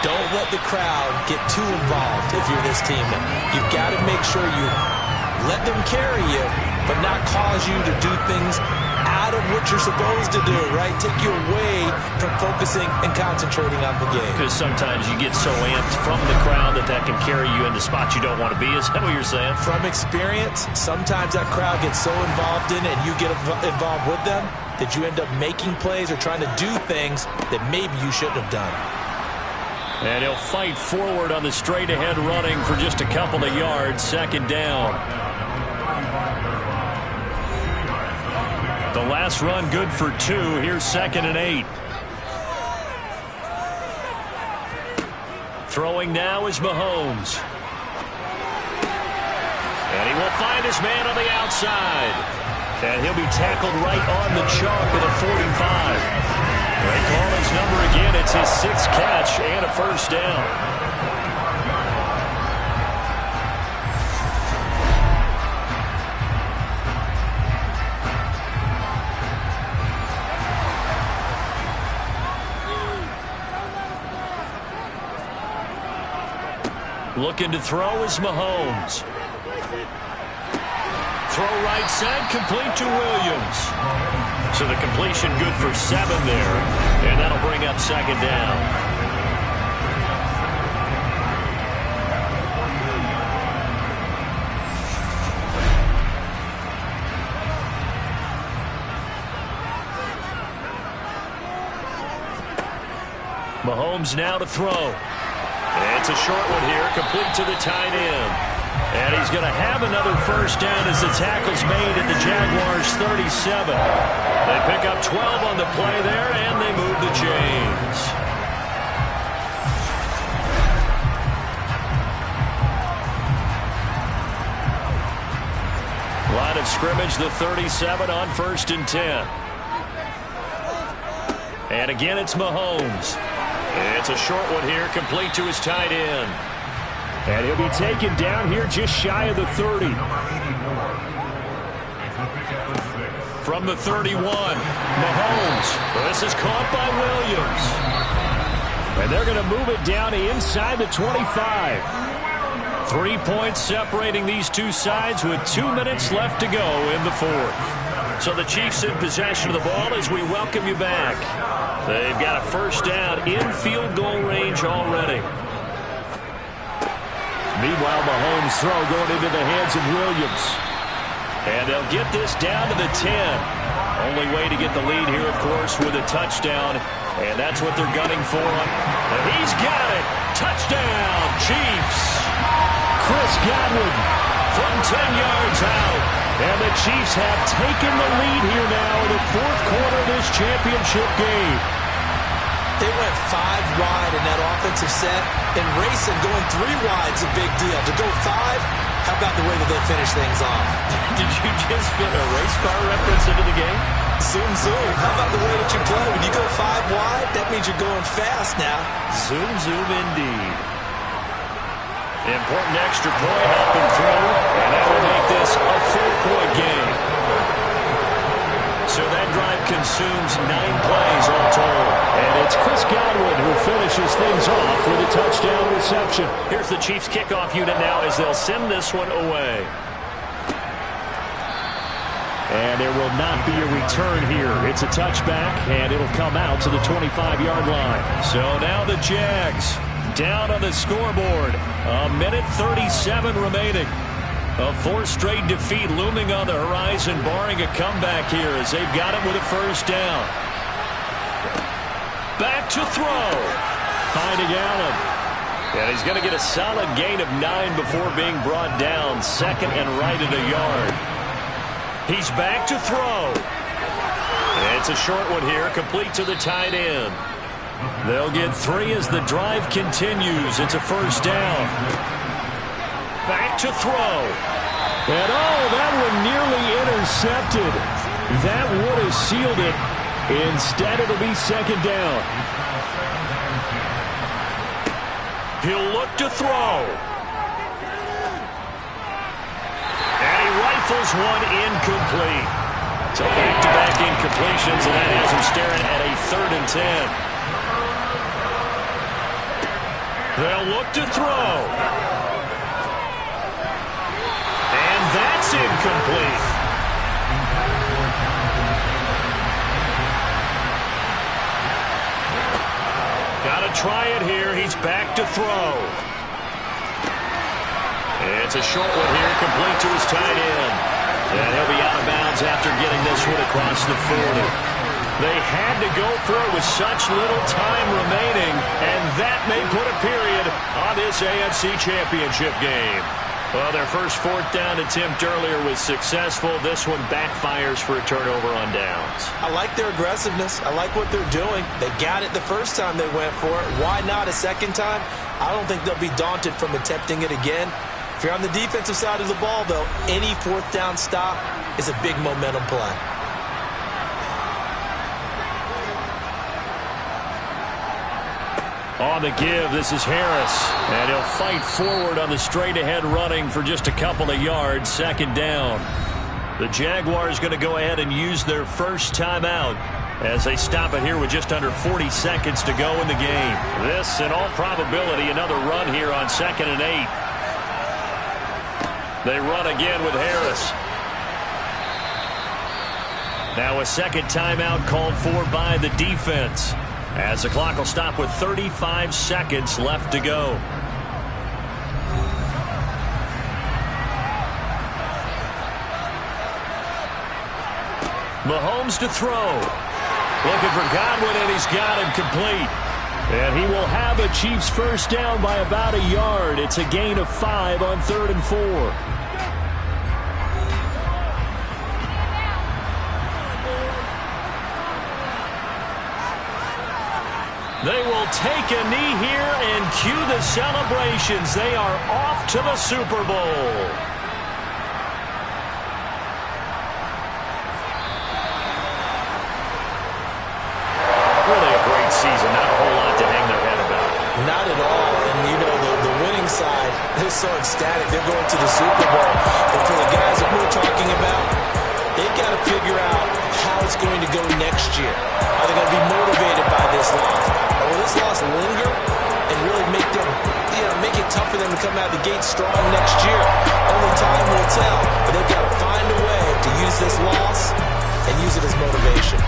Don't let the crowd get too involved if you're this team. You've got to make sure you let them carry you, but not cause you to do things out of what you're supposed to do, right? Take you away from focusing and concentrating on the game. Because sometimes you get so amped from the crowd that can carry you into spots you don't want to be. Is that what you're saying? From experience, sometimes that crowd gets so involved in it and you get involved with them that you end up making plays or trying to do things that maybe you shouldn't have done. And he'll fight forward on the straight-ahead running for just a couple of yards. Second down. The last run good for 2. Here's 2nd and 8. Throwing now is Mahomes. And he will find his man on the outside. And he'll be tackled right on the chalk of the 45. They call his number again. It's his 6th catch and a first down. Looking to throw is Mahomes. Throw right side, complete to Williams. So the completion good for 7 there, and that'll bring up 2nd down. Mahomes now to throw. It's a short one here, complete to the tight end. And he's going to have another first down as the tackle's made at the Jaguars' 37. They pick up 12 on the play there, and they move the chains. Line of scrimmage, the 37 on 1st and 10. And again, it's Mahomes. It's a short one here, complete to his tight end. And he'll be taken down here just shy of the 30. From the 31, Mahomes. This is caught by Williams. And they're going to move it down inside the 25. 3 points separating these two sides with 2 minutes left to go in the 4th. So the Chiefs in possession of the ball as we welcome you back. They've got a first down in field goal range already. Meanwhile, Mahomes' throw going into the hands of Williams. And they'll get this down to the 10. Only way to get the lead here, of course, with a touchdown. And that's what they're gunning for. And he's got it. Touchdown, Chiefs. Chris Godwin from 10 yards out. And the Chiefs have taken the lead here now in the 4th quarter of this championship game. They went 5 wide in that offensive set, and racing going 3 wide is a big deal. To go 5, how about the way that they finish things off? Did you just fit a race car reference into the game? Zoom, zoom. How about the way that you play? When you go 5 wide, that means you're going fast now. Zoom, zoom indeed. Important extra point up and through, and that will make this a 4-point game. So that drive consumes 9 plays all told. And it's Chris Godwin who finishes things off with a touchdown reception. Here's the Chiefs kickoff unit now as they'll send this one away. And there will not be a return here. It's a touchback, and it'll come out to the 25-yard line. So now the Jags down on the scoreboard. A minute 37 remaining. A 4th straight defeat looming on the horizon, barring a comeback here as they've got it with a first down. Back to throw. Finding Allen. And he's going to get a solid gain of 9 before being brought down. 2nd and right at a yard. He's back to throw. It's a short one here, complete to the tight end. They'll get 3 as the drive continues. It's a first down. Back to throw. And that one nearly intercepted. That would have sealed it. Instead, it'll be second down. He'll look to throw. And he rifles one incomplete. So back-to-back incompletions, and that has him staring at a 3rd and 10. They'll look to throw. And that's incomplete. Got to try it here. He's back to throw. It's a short one here, complete to his tight end. And he'll be out of bounds after getting this one across the 40. They had to go for it with such little time remaining, and that may put a period on this AFC Championship game. Well, their first 4th down attempt earlier was successful. This one backfires for a turnover on downs. I like their aggressiveness. I like what they're doing. They got it the first time they went for it. Why not a second time? I don't think they'll be daunted from attempting it again. If you're on the defensive side of the ball, though, any 4th down stop is a big momentum play. On the give, this is Harris. And he'll fight forward on the straight-ahead running for just a couple of yards. Second down. The Jaguars going to go ahead and use their first timeout as they stop it here with just under 40 seconds to go in the game. This, in all probability, another run here on 2nd and 8. They run again with Harris. Now a second timeout called for by the defense, as the clock will stop with 35 seconds left to go. Mahomes to throw. Looking for Godwin, and he's got him complete. And he will have a Chiefs first down by about a yard. It's a gain of 5 on 3rd and 4. They will take a knee here and cue the celebrations. They are off to the Super Bowl. Really a great season. Not a whole lot to hang their head about. Not at all. And, you know, the winning side, they're so ecstatic. They're going to the Super Bowl. But for the guys that we're talking about, they've got to figure out how it's going to go next year. Are they going to be motivated by this loss? Or will this loss linger and really make them, make it tough for them to come out the gate strong next year? Only time will tell. But they've got to find a way to use this loss and use it as motivation.